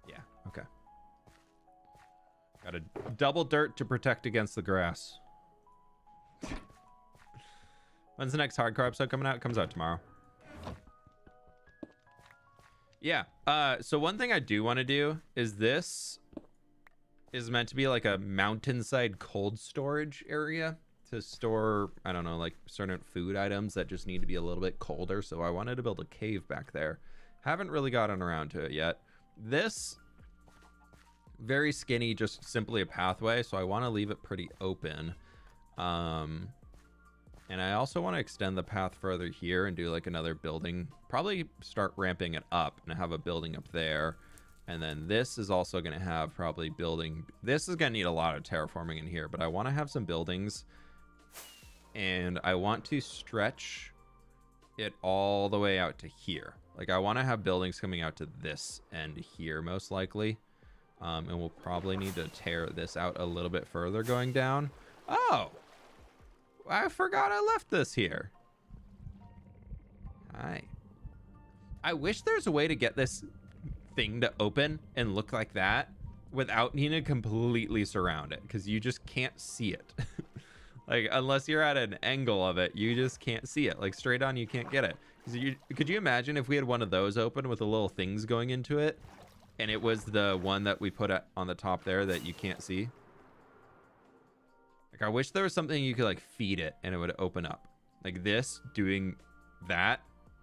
Yeah, okay. Got a double dirt to protect against the grass. When's the next hardcore episode coming out? It comes out tomorrow. Yeah, so one thing I do want to do is this is meant to be like a mountainside cold storage area to store, I don't know, like certain food items that just need to be a little bit colder. So I wanted to build a cave back there. Haven't really gotten around to it yet. This, very skinny, just simply a pathway. So I want to leave it pretty open. And I also want to extend the path further here and do like another building, probably start ramping it up and have a building up there. And then this is also going to have probably building. This is going to need a lot of terraforming in here, but I want to have some buildings and I want to stretch it all the way out to here. Like I want to have buildings coming out to this end here, most likely. And we'll probably need to tear this out a little bit further going down. Oh, I forgot I left this here. Hi. I wish there's a way to get this thing to open and look like that without needing to completely surround it, because you just can't see it. Like unless you're at an angle of it, you just can't see it. Like straight on, you can't get it. Could you imagine if we had one of those open with the little things going into it, and it was the one that we put on the top there that you can't see? Like I wish there was something you could like feed it and it would open up. Like this doing that.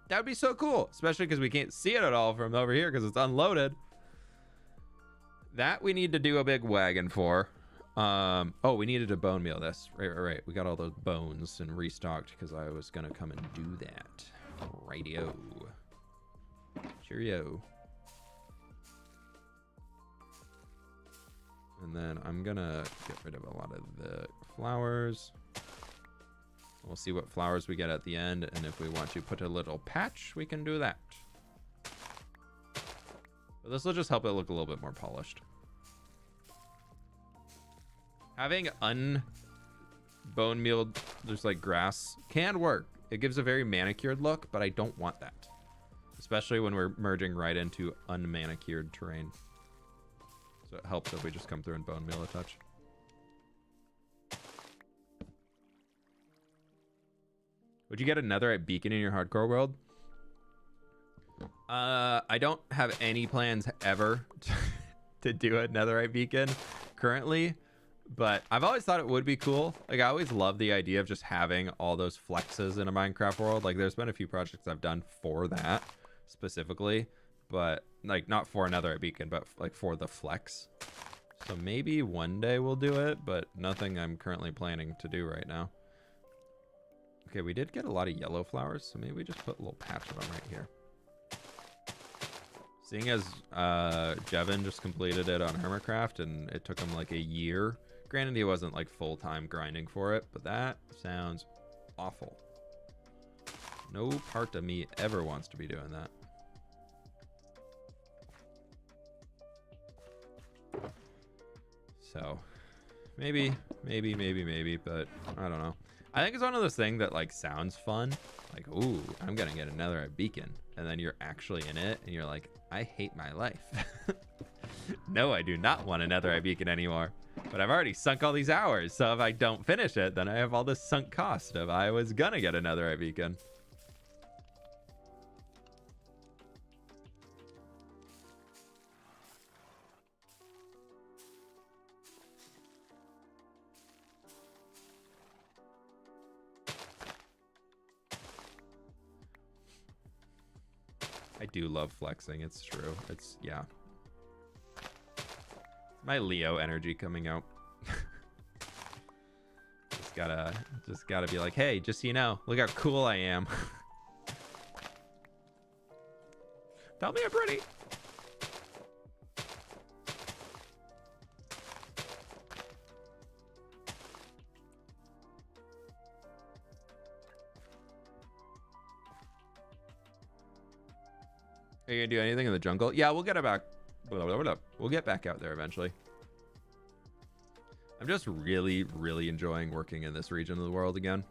That would be so cool, especially because we can't see it at all from over here because it's unloaded. That we need to do a big wagon for. Oh, we needed to bone meal this. Right. We got all those bones and restocked because I was going to come and do that. Rightio. Cheerio. And then I'm going to get rid of a lot of the flowers. We'll see what flowers we get at the end, and if we want to put a little patch, we can do that. But this will just help it look a little bit more polished. Having unbone mealed, just like grass, can work. It gives a very manicured look, but I don't want that. Especially when we're merging right into unmanicured terrain. So it helps if we just come through and bone meal a touch. Would you get a netherite beacon in your hardcore world? I don't have any plans ever to do a netherite beacon currently, but I've always thought it would be cool. Like I always love the idea of just having all those flexes in a Minecraft world. Like there's been a few projects I've done for that specifically, but like not for a netherite beacon, but like for the flex. So maybe one day we'll do it, but nothing I'm currently planning to do right now. Okay, we did get a lot of yellow flowers, so maybe we just put a little patch of them right here. Seeing as Jevin just completed it on Hermitcraft and it took him like a year. Granted, he wasn't like full-time grinding for it, but that sounds awful. No part of me ever wants to be doing that. So maybe, but I don't know. I think it's one of those things that like sounds fun. Like, ooh, I'm gonna get another beacon. And then you're actually in it and you're like, I hate my life. No, I do not want another beacon anymore. But I've already sunk all these hours. So if I don't finish it, then I have all this sunk cost of I was gonna get another beacon. I do love flexing. It's true. It's, yeah. My Leo energy coming out. just gotta be like, hey, just so you know, look how cool I am. Tell me I'm pretty. Are you gonna do anything in the jungle? Yeah, we'll get it back. We'll get back out there eventually. I'm just really, really enjoying working in this region of the world again.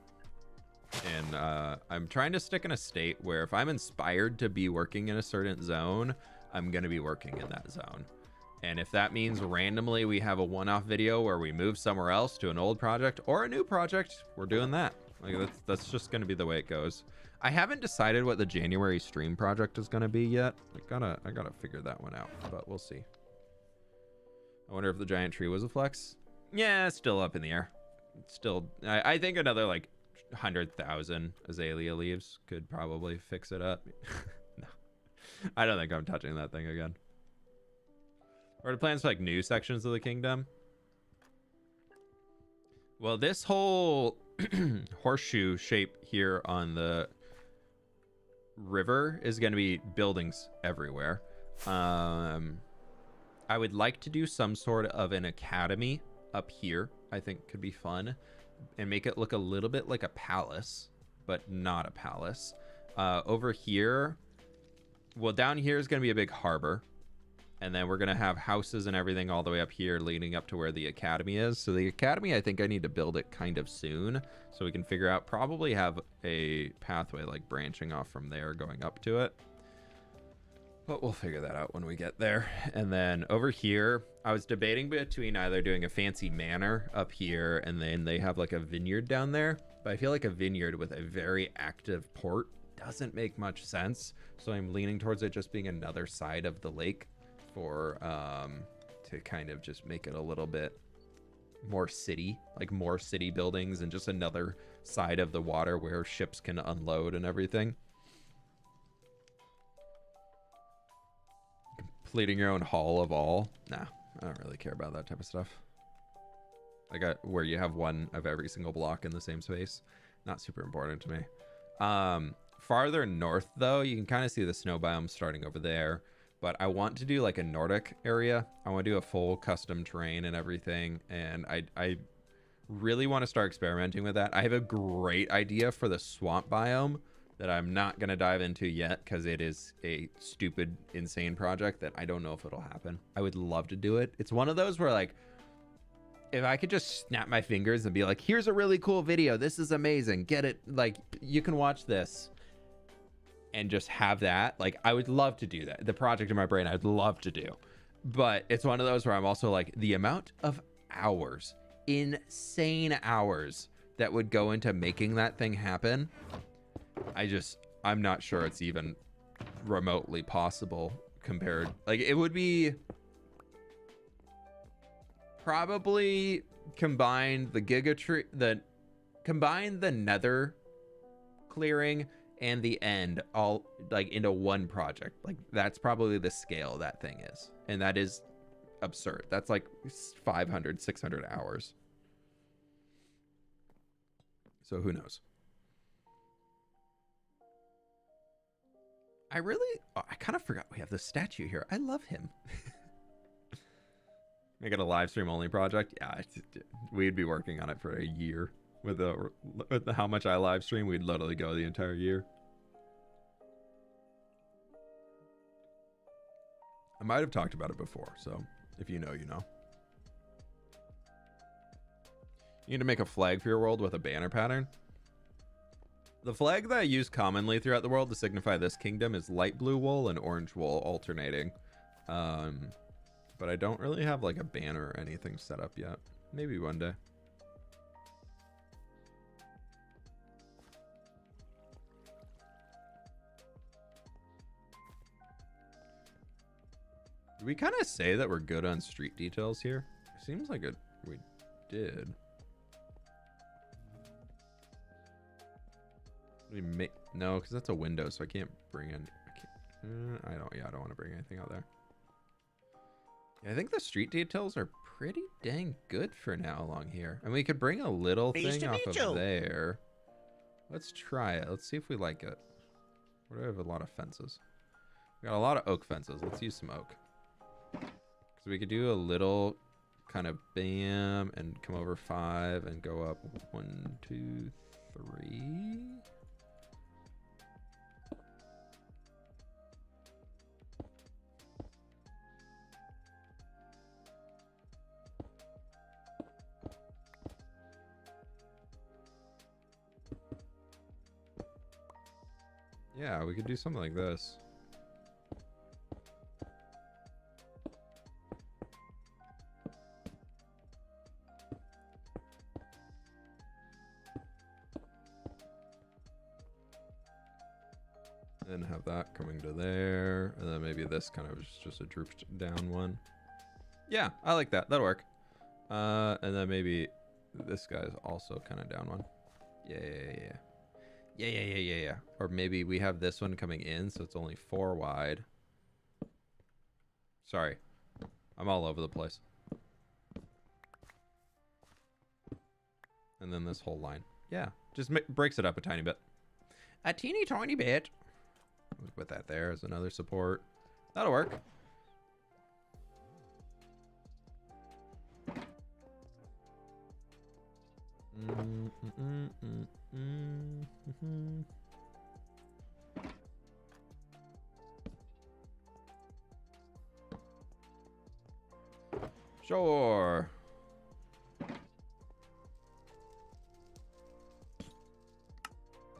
And I'm trying to stick in a state where if I'm inspired to be working in a certain zone, I'm going to be working in that zone. And if that means randomly we have a one-off video where we move somewhere else to an old project or a new project, we're doing that. Like that's just going to be the way it goes. I haven't decided what the January stream project is going to be yet. I gotta figure that one out, but we'll see. I wonder if the giant tree was a flex. Yeah, it's still up in the air. Still, I think another like 100,000 azalea leaves could probably fix it up. No, I don't think I'm touching that thing again. Are the plans for like new sections of the kingdom? Well, this whole horseshoe shape here on the river is going to be buildings everywhere. I would like to do some sort of an academy up here. I think could be fun and make it look a little bit like a palace, but not a palace. Over here, well, down here is going to be a big harbor, and then we're going to have houses and everything all the way up here leading up to where the academy is. So the academy, I think I need to build it kind of soon so we can figure out, probably have a pathway like branching off from there going up to it. But we'll figure that out when we get there. And then over here, I was debating between either doing a fancy manor up here and then they have like a vineyard down there. But I feel like a vineyard with a very active port doesn't make much sense. So I'm leaning towards it just being another side of the lake for to kind of just make it a little bit more city, like more city buildings and just another side of the water where ships can unload and everything. Completing your own hall of all. Nah, I don't really care about that type of stuff. Like where you have one of every single block in the same space. Not super important to me. Farther north though, you can kind of see the snow biome starting over there. But I want to do like a Nordic area. I want to do a full custom terrain and everything. And I really want to start experimenting with that. I have a great idea for the swamp biome that I'm not going to dive into yet because it is a stupid, insane project that I don't know if it'll happen. I would love to do it. It's one of those where like, if I could just snap my fingers and be like, here's a really cool video. This is amazing. Get it. Like, you can watch this. And just have that, like, I would love to do that. The project in my brain I'd love to do, but it's one of those where I'm also like, the amount of hours, insane hours that would go into making that thing happen, I'm not sure it's even remotely possible compared. Like, it would be probably combine the nether clearing and the end all like into one project. Like, that's probably the scale that thing is, and that is absurd. That's like 500 600 hours. So who knows? I kind of forgot we have this statue here. I love him. Make it a live stream only project. Yeah, we'd be working on it for a year. With how much I live stream, we'd literally go the entire year. I might have talked about it before, so if you know, you know. You need to make a flag for your world with a banner pattern. The flag that I use commonly throughout the world to signify this kingdom is light blue wool and orange wool alternating. But I don't really have like a banner or anything set up yet. Maybe one day. Did we kind of say that we're good on street details here? Seems like we did. No, because that's a window, so I can't bring in. I don't want to bring anything out there. Yeah, I think the street details are pretty dang good for now along here. And we could bring a little
Pleased
thing
to
off
meet
of
you.
there. Let's try it. Let's see if we like it. What do I have? A lot of fences. We got a lot of oak fences. Let's use some oak. Because we could do a little kind of bam and come over 5 and go up 1, 2, 3. Yeah, we could do something like this. And have that coming to there. And then maybe this kind of is just a drooped down one. Yeah, I like that. That'll work. And then maybe this guy's also kind of down one. Yeah. Or maybe we have this one coming in, so it's only 4 wide. Sorry. I'm all over the place. And then this whole line. Yeah, just breaks it up a tiny bit. A teeny tiny bit. We'll put that there as another support. That'll work. Sure.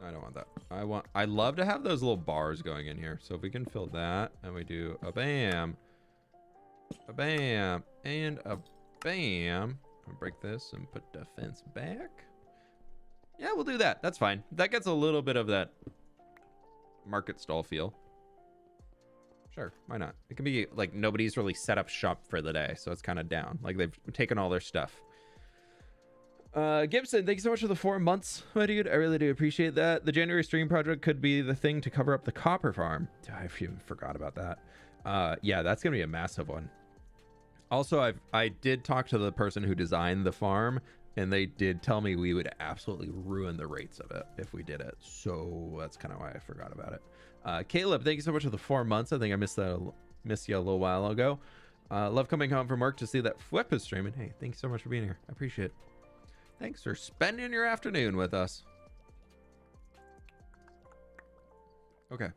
I don't want that. I love to have those little bars going in here. So if we can fill that and we do a bam, and a bam. I'll break this and put the fence back. Yeah, we'll do that. That's fine. That gets a little bit of that market stall feel. Sure, why not? It can be like nobody's really set up shop for the day, so it's kind of down. Like they've taken all their stuff. Gibson, thank you so much for the 4 months, my dude. I really do appreciate that. The January stream project could be the thing to cover up the copper farm. I even forgot about that. Yeah, that's gonna be a massive one. Also, I did talk to the person who designed the farm, and they did tell me we would absolutely ruin the rates of it if we did it. So that's kind of why I forgot about it. Caleb, thank you so much for the 4 months. I think I missed you a little while ago. Love coming home from work to see that fWhip is streaming. Hey, thanks so much for being here. I appreciate it. Thanks for spending your afternoon with us. Okay.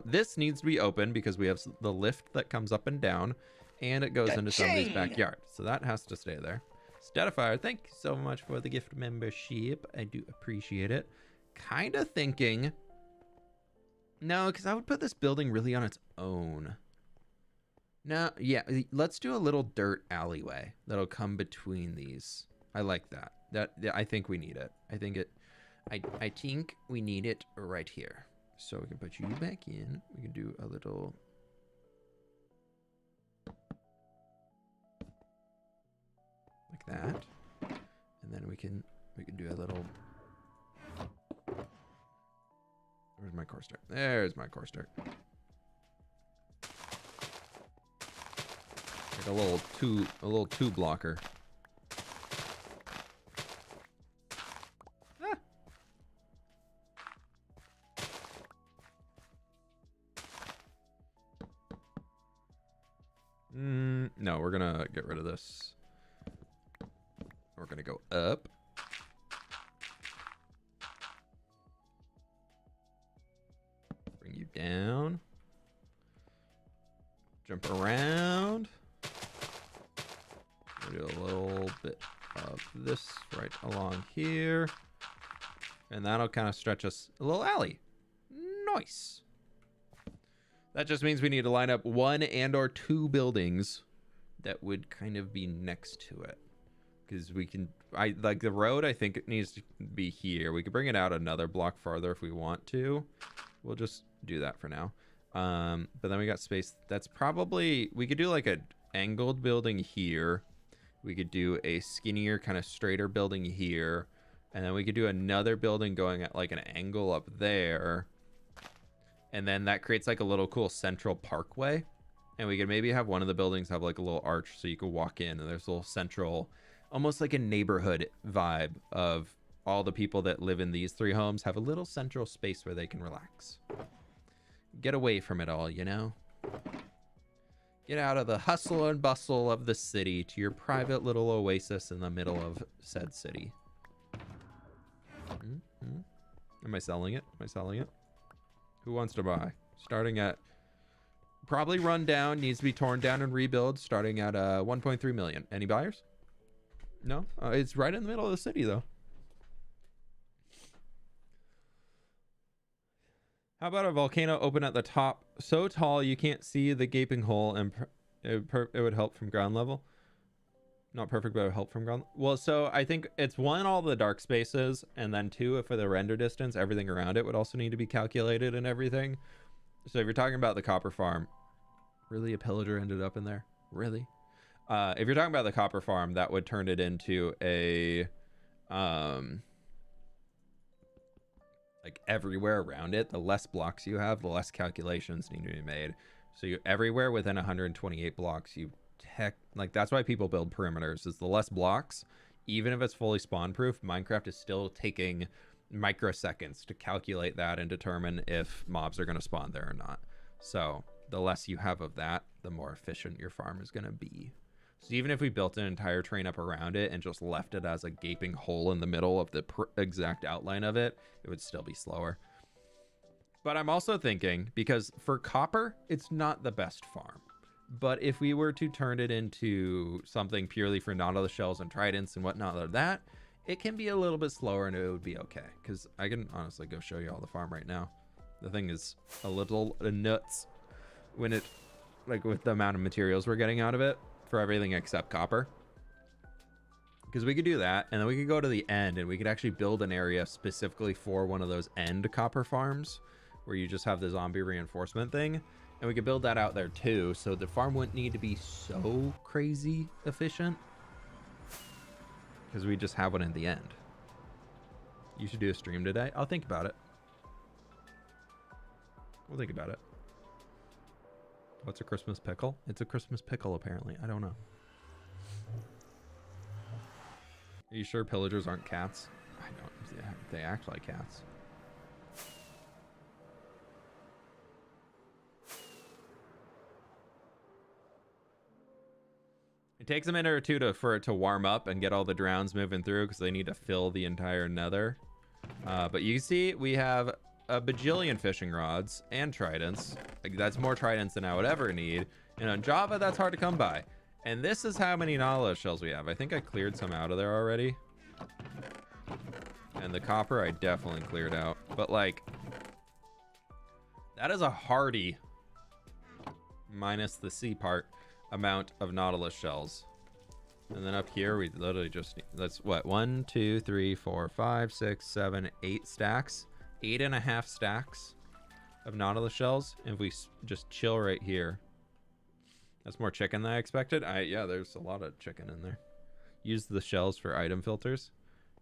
This needs to be open because we have the lift that comes up and down, and it goes into somebody's backyard. So that has to stay there. Statifier, thank you so much for the gift membership. I do appreciate it. Kind of thinking... No, because I would put this building really on its own. No, yeah, let's do a little dirt alleyway that'll come between these. I like that. I think we need it. I think we need it right here. So we can put you back in. We can do a little... like that. And then we can do a little... Where's my core start? There's my core start. Like a little two blocker. No, we're gonna get rid of this. We're gonna go up. Bring you down. Jump around. We'll do a little bit of this right along here. And that'll kind of stretch us a little alley. Nice. That just means we need to line up 1 and/or 2 buildings that would kind of be next to it. Because we can, I like the road, I think it needs to be here. We could bring it out another block farther if we want to. We'll just do that for now. But then we got space. That's probably, we could do like an angled building here. We could do a skinnier, kind of straighter building here. And then we could do another building going at like an angle up there. And then that creates like a little cool central parkway. And we could maybe have one of the buildings have like a little arch so you could walk in, and there's a little central, almost like a neighborhood vibe of all the people that live in these 3 homes have a little central space where they can relax. Get away from it all, you know? Get out of the hustle and bustle of the city to your private little oasis in the middle of said city. Am I selling it? Am I selling it? Who wants to buy? Starting at probably run down, needs to be torn down and rebuild, starting at 1.3 million. Any buyers? No? It's right in the middle of the city, though. How about a volcano open at the top, so tall you can't see the gaping hole, and it would help from ground level? Not perfect, but it would help from ground. Well, so I think it's 1, all the dark spaces, and then 2, for the render distance, everything around it would also need to be calculated and everything. So if you're talking about the copper farm, really, a pillager ended up in there? Really? If you're talking about the copper farm, that would turn it into a like everywhere around it. The less blocks you have, the less calculations need to be made. So you everywhere within 128 blocks, you like that's why people build perimeters, is the less blocks, even if it's fully spawn proof, Minecraft is still taking microseconds to calculate that and determine if mobs are going to spawn there or not. So the less you have of that, the more efficient your farm is going to be. So even if we built an entire train up around it and just left it as a gaping hole in the middle of the exact outline of it, it would still be slower. But I'm also thinking, because for copper, it's not the best farm. But if we were to turn it into something purely for nautilus shells and tridents and whatnot like that, it can be a little bit slower and it would be okay. Because I can honestly go show you all the farm right now. The thing is a little nuts when it, like with the amount of materials we're getting out of it for everything except copper. Because we could do that, and then we could go to the end and we could actually build an area specifically for one of those end copper farms where you just have the zombie reinforcement thing. And we could build that out there too, so the farm wouldn't need to be so crazy efficient. Because we just have one in the end. You should do a stream today. I'll think about it. We'll think about it. What's a Christmas pickle? It's a Christmas pickle, apparently. I don't know. Are you sure pillagers aren't cats? I don't. Yeah, they act like cats. It takes a minute or two for it to warm up and get all the drowns moving through because they need to fill the entire nether. But you see, we have a bajillion fishing rods and tridents. Like, that's more tridents than I would ever need. And on Java, that's hard to come by. And this is how many nautilus shells we have. I think I cleared some out of there already. And the copper I definitely cleared out. But like, that is a hardy, minus the C part, amount of nautilus shells. And then up here we literally just need, that's what, 1 2 3 4 5 6 7 8 stacks, 8.5 stacks of nautilus shells. And if we just chill right here, that's more chicken than I expected. Yeah, there's a lot of chicken in there. Use the shells for item filters.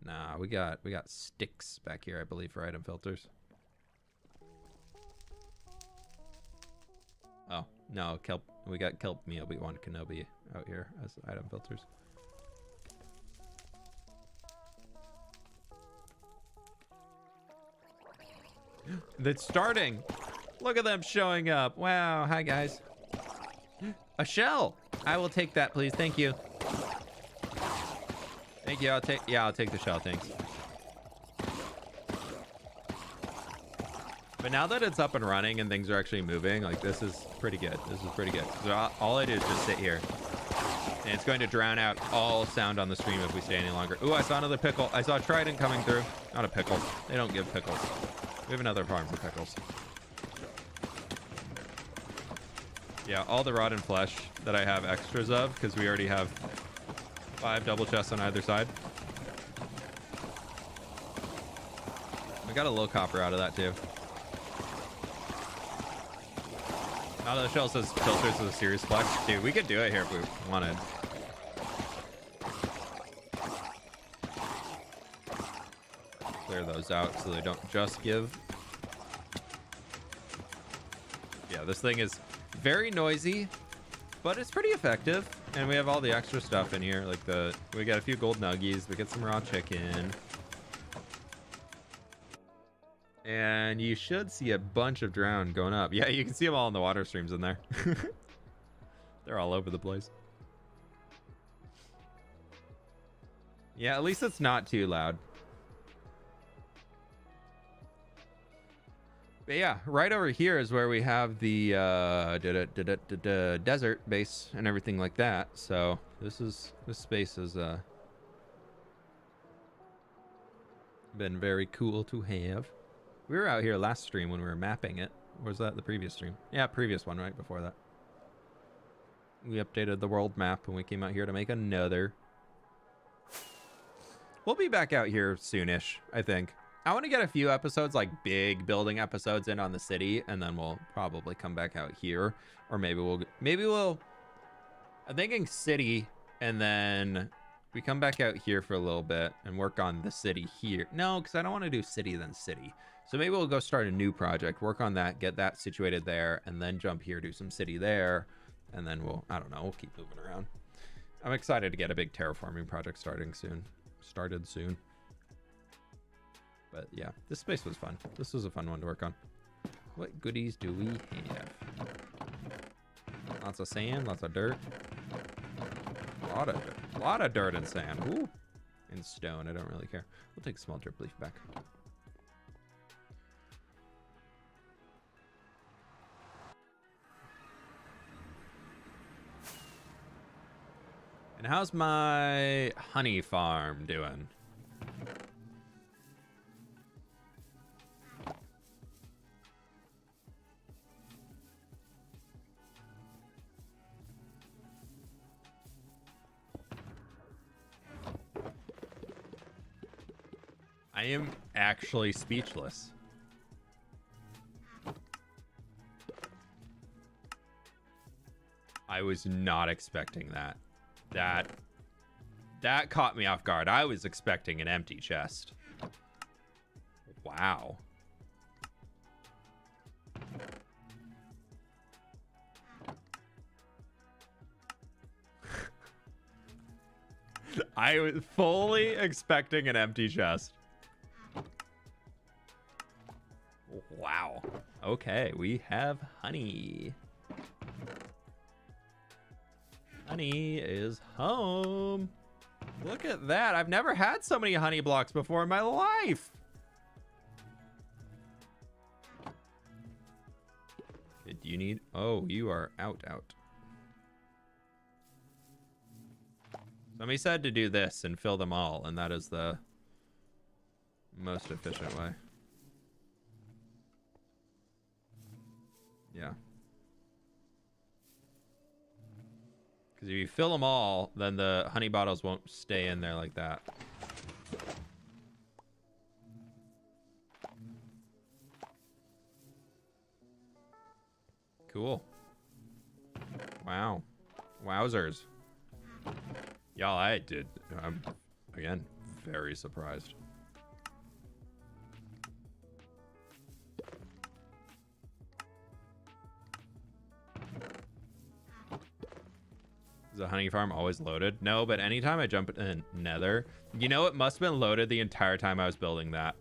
Nah, we got sticks back here, I believe, for item filters. Oh no, kelp. We got kelp me Obi-Wan Kenobi out here as item filters. That's starting. Look at them showing up. Wow. Hi guys. A shell. I will take that, please. Thank you. Thank you. I'll take the shell. Thanks. But now that it's up and running and things are actually moving, like, this is pretty good. This is pretty good. So all I do is just sit here. And it's going to drown out all sound on the stream if we stay any longer. Ooh, I saw another pickle. I saw a trident coming through. Not a pickle. They don't give pickles. We have another farm for pickles. Yeah, all the rotten flesh that I have extras of, because we already have 5 double chests on either side. We got a little copper out of that too. Now the shell says filters with a serious flex. Dude, we could do it here if we wanted. Clear those out so they don't just give. Yeah, this thing is very noisy, but it's pretty effective. And we have all the extra stuff in here, like we got a few gold nuggies, we get some raw chicken. And you should see a bunch of drown going up. Yeah, you can see them all in the water streams in there. They're all over the place. Yeah, at least it's not too loud. But yeah, right over here is where we have the desert base and everything like that. So this space has been very cool to have. We were out here last stream when we were mapping it. Or was that the previous stream? Yeah, previous one right before that. We updated the world map and we came out here to make another. We'll be back out here soonish, I think. I want to get a few episodes, like big building episodes in on the city, and then we'll probably come back out here. Or maybe we'll I'm thinking city, and then we come back out here for a little bit and work on the city here. No, because I don't want to do city then city. So maybe we'll go start a new project, work on that, get that situated there, and then jump here, do some city there, and then I don't know, we'll keep moving around. I'm excited to get a big terraforming project started soon. But yeah, this space was fun. This was a fun one to work on. What goodies do we have? Lots of sand, lots of dirt. A lot of dirt and sand. Ooh. And stone, I don't really care. We'll take a small drip leaf back. And how's my honey farm doing? I am actually speechless. I was not expecting that. That caught me off guard. I was expecting an empty chest. Wow. I was fully expecting an empty chest. Wow. Okay, we have honey. Honey is home. Look at that. I've never had so many honey blocks before in my life. Do you need... Oh, you are out. Somebody said to do this and fill them all, and that is the most efficient way. Yeah. Because if you fill them all, then the honey bottles won't stay in there like that. Cool. Wow. Wowzers. Y'all, I'm, again, very surprised. Is the honey farm always loaded? No, but anytime I jump in Nether, you know, it must have been loaded the entire time I was building that.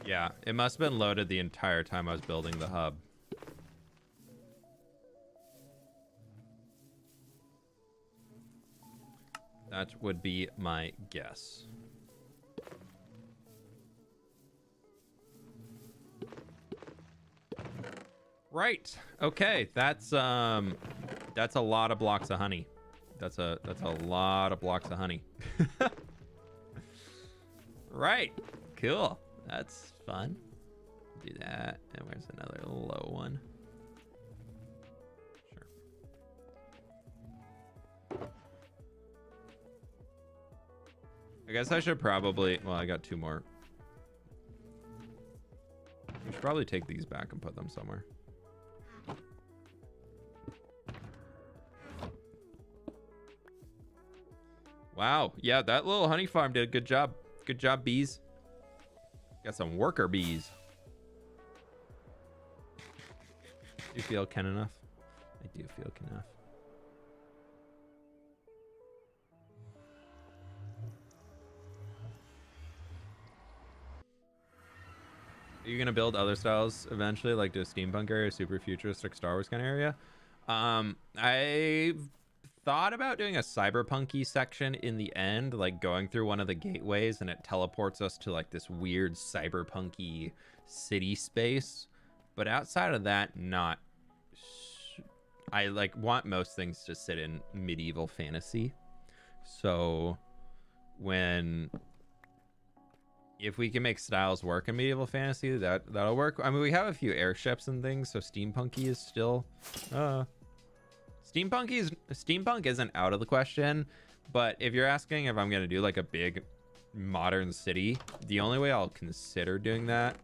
Yeah, it must have been loaded the entire time I was building the hub. That would be my guess. Right. Okay, that's a lot of blocks of honey. That's a lot of blocks of honey. Right. Cool. That's fun. Do that. And where's another low one? Sure. I guess I should probably... Well, I got two more. We should probably take these back and put them somewhere. Wow. Yeah, that little honey farm did a good job. Good job, bees. Got some worker bees. Do you feel kin enough? I do feel kin enough. Are you gonna build other styles eventually, like do a steampunk area, super futuristic Star Wars kind of area? I've thought about doing a cyberpunky section in the end, like going through one of the gateways and it teleports us to like this weird cyberpunky city space. But outside of that, not. I like want most things to sit in medieval fantasy. So if we can make styles work in medieval fantasy, that'll work. I mean, we have a few airships and things, so steampunky is still steampunk isn't out of the question. But if you're asking if I'm gonna do like a big modern city, the only way I'll consider doing that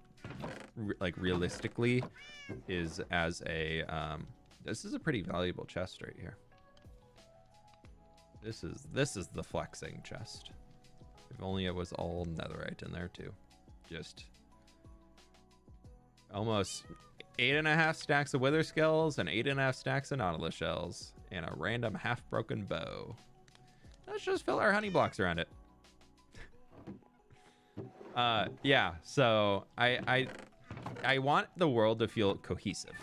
like realistically is as a this is a pretty valuable chest right here. This is the flexing chest. If only it was all netherite in there too. Just almost 8.5 stacks of wither skulls and 8.5 stacks of nautilus shells and a random half broken bow. Let's just fill our honey blocks around it. Yeah, so I want the world to feel cohesive.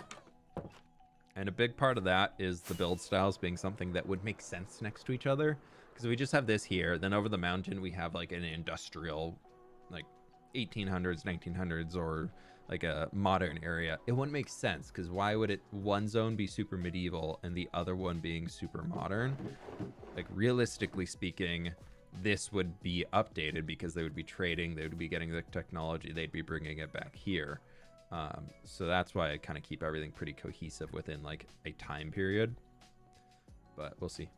And a big part of that is the build styles being something that would make sense next to each other. Because we just have this here, then over the mountain we have like an industrial, like 1800s, 1900s, or like a modern area. It wouldn't make sense because why would one zone be super medieval and the other one being super modern? Like realistically speaking, this would be updated because they would be trading, they would be getting the technology, they'd be bringing it back here. So that's why I kind of keep everything pretty cohesive within like a time period. But we'll see.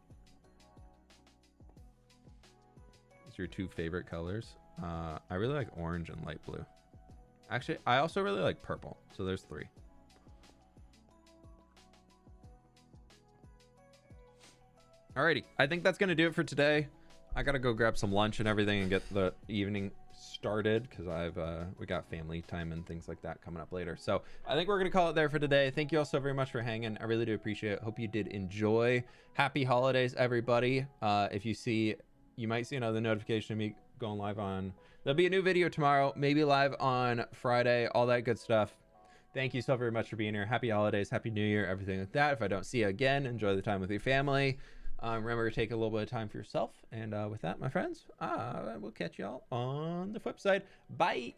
What's your two favorite colors? I really like orange and light blue. Actually, I also really like purple. So there's 3. Alrighty, I think that's gonna do it for today. I gotta go grab some lunch and everything and get the evening started because we got family time and things like that coming up later. So I think we're gonna call it there for today. Thank you all so very much for hanging. I really do appreciate it. Hope you did enjoy. Happy holidays, everybody. If you might see another notification of me going live on. There'll be a new video tomorrow, maybe live on Friday, all that good stuff. Thank you so very much for being here. Happy holidays, happy new year, everything like that. If I don't see you again, enjoy the time with your family. Remember to take a little bit of time for yourself. And with that, my friends, we'll catch y'all on the flip side. Bye.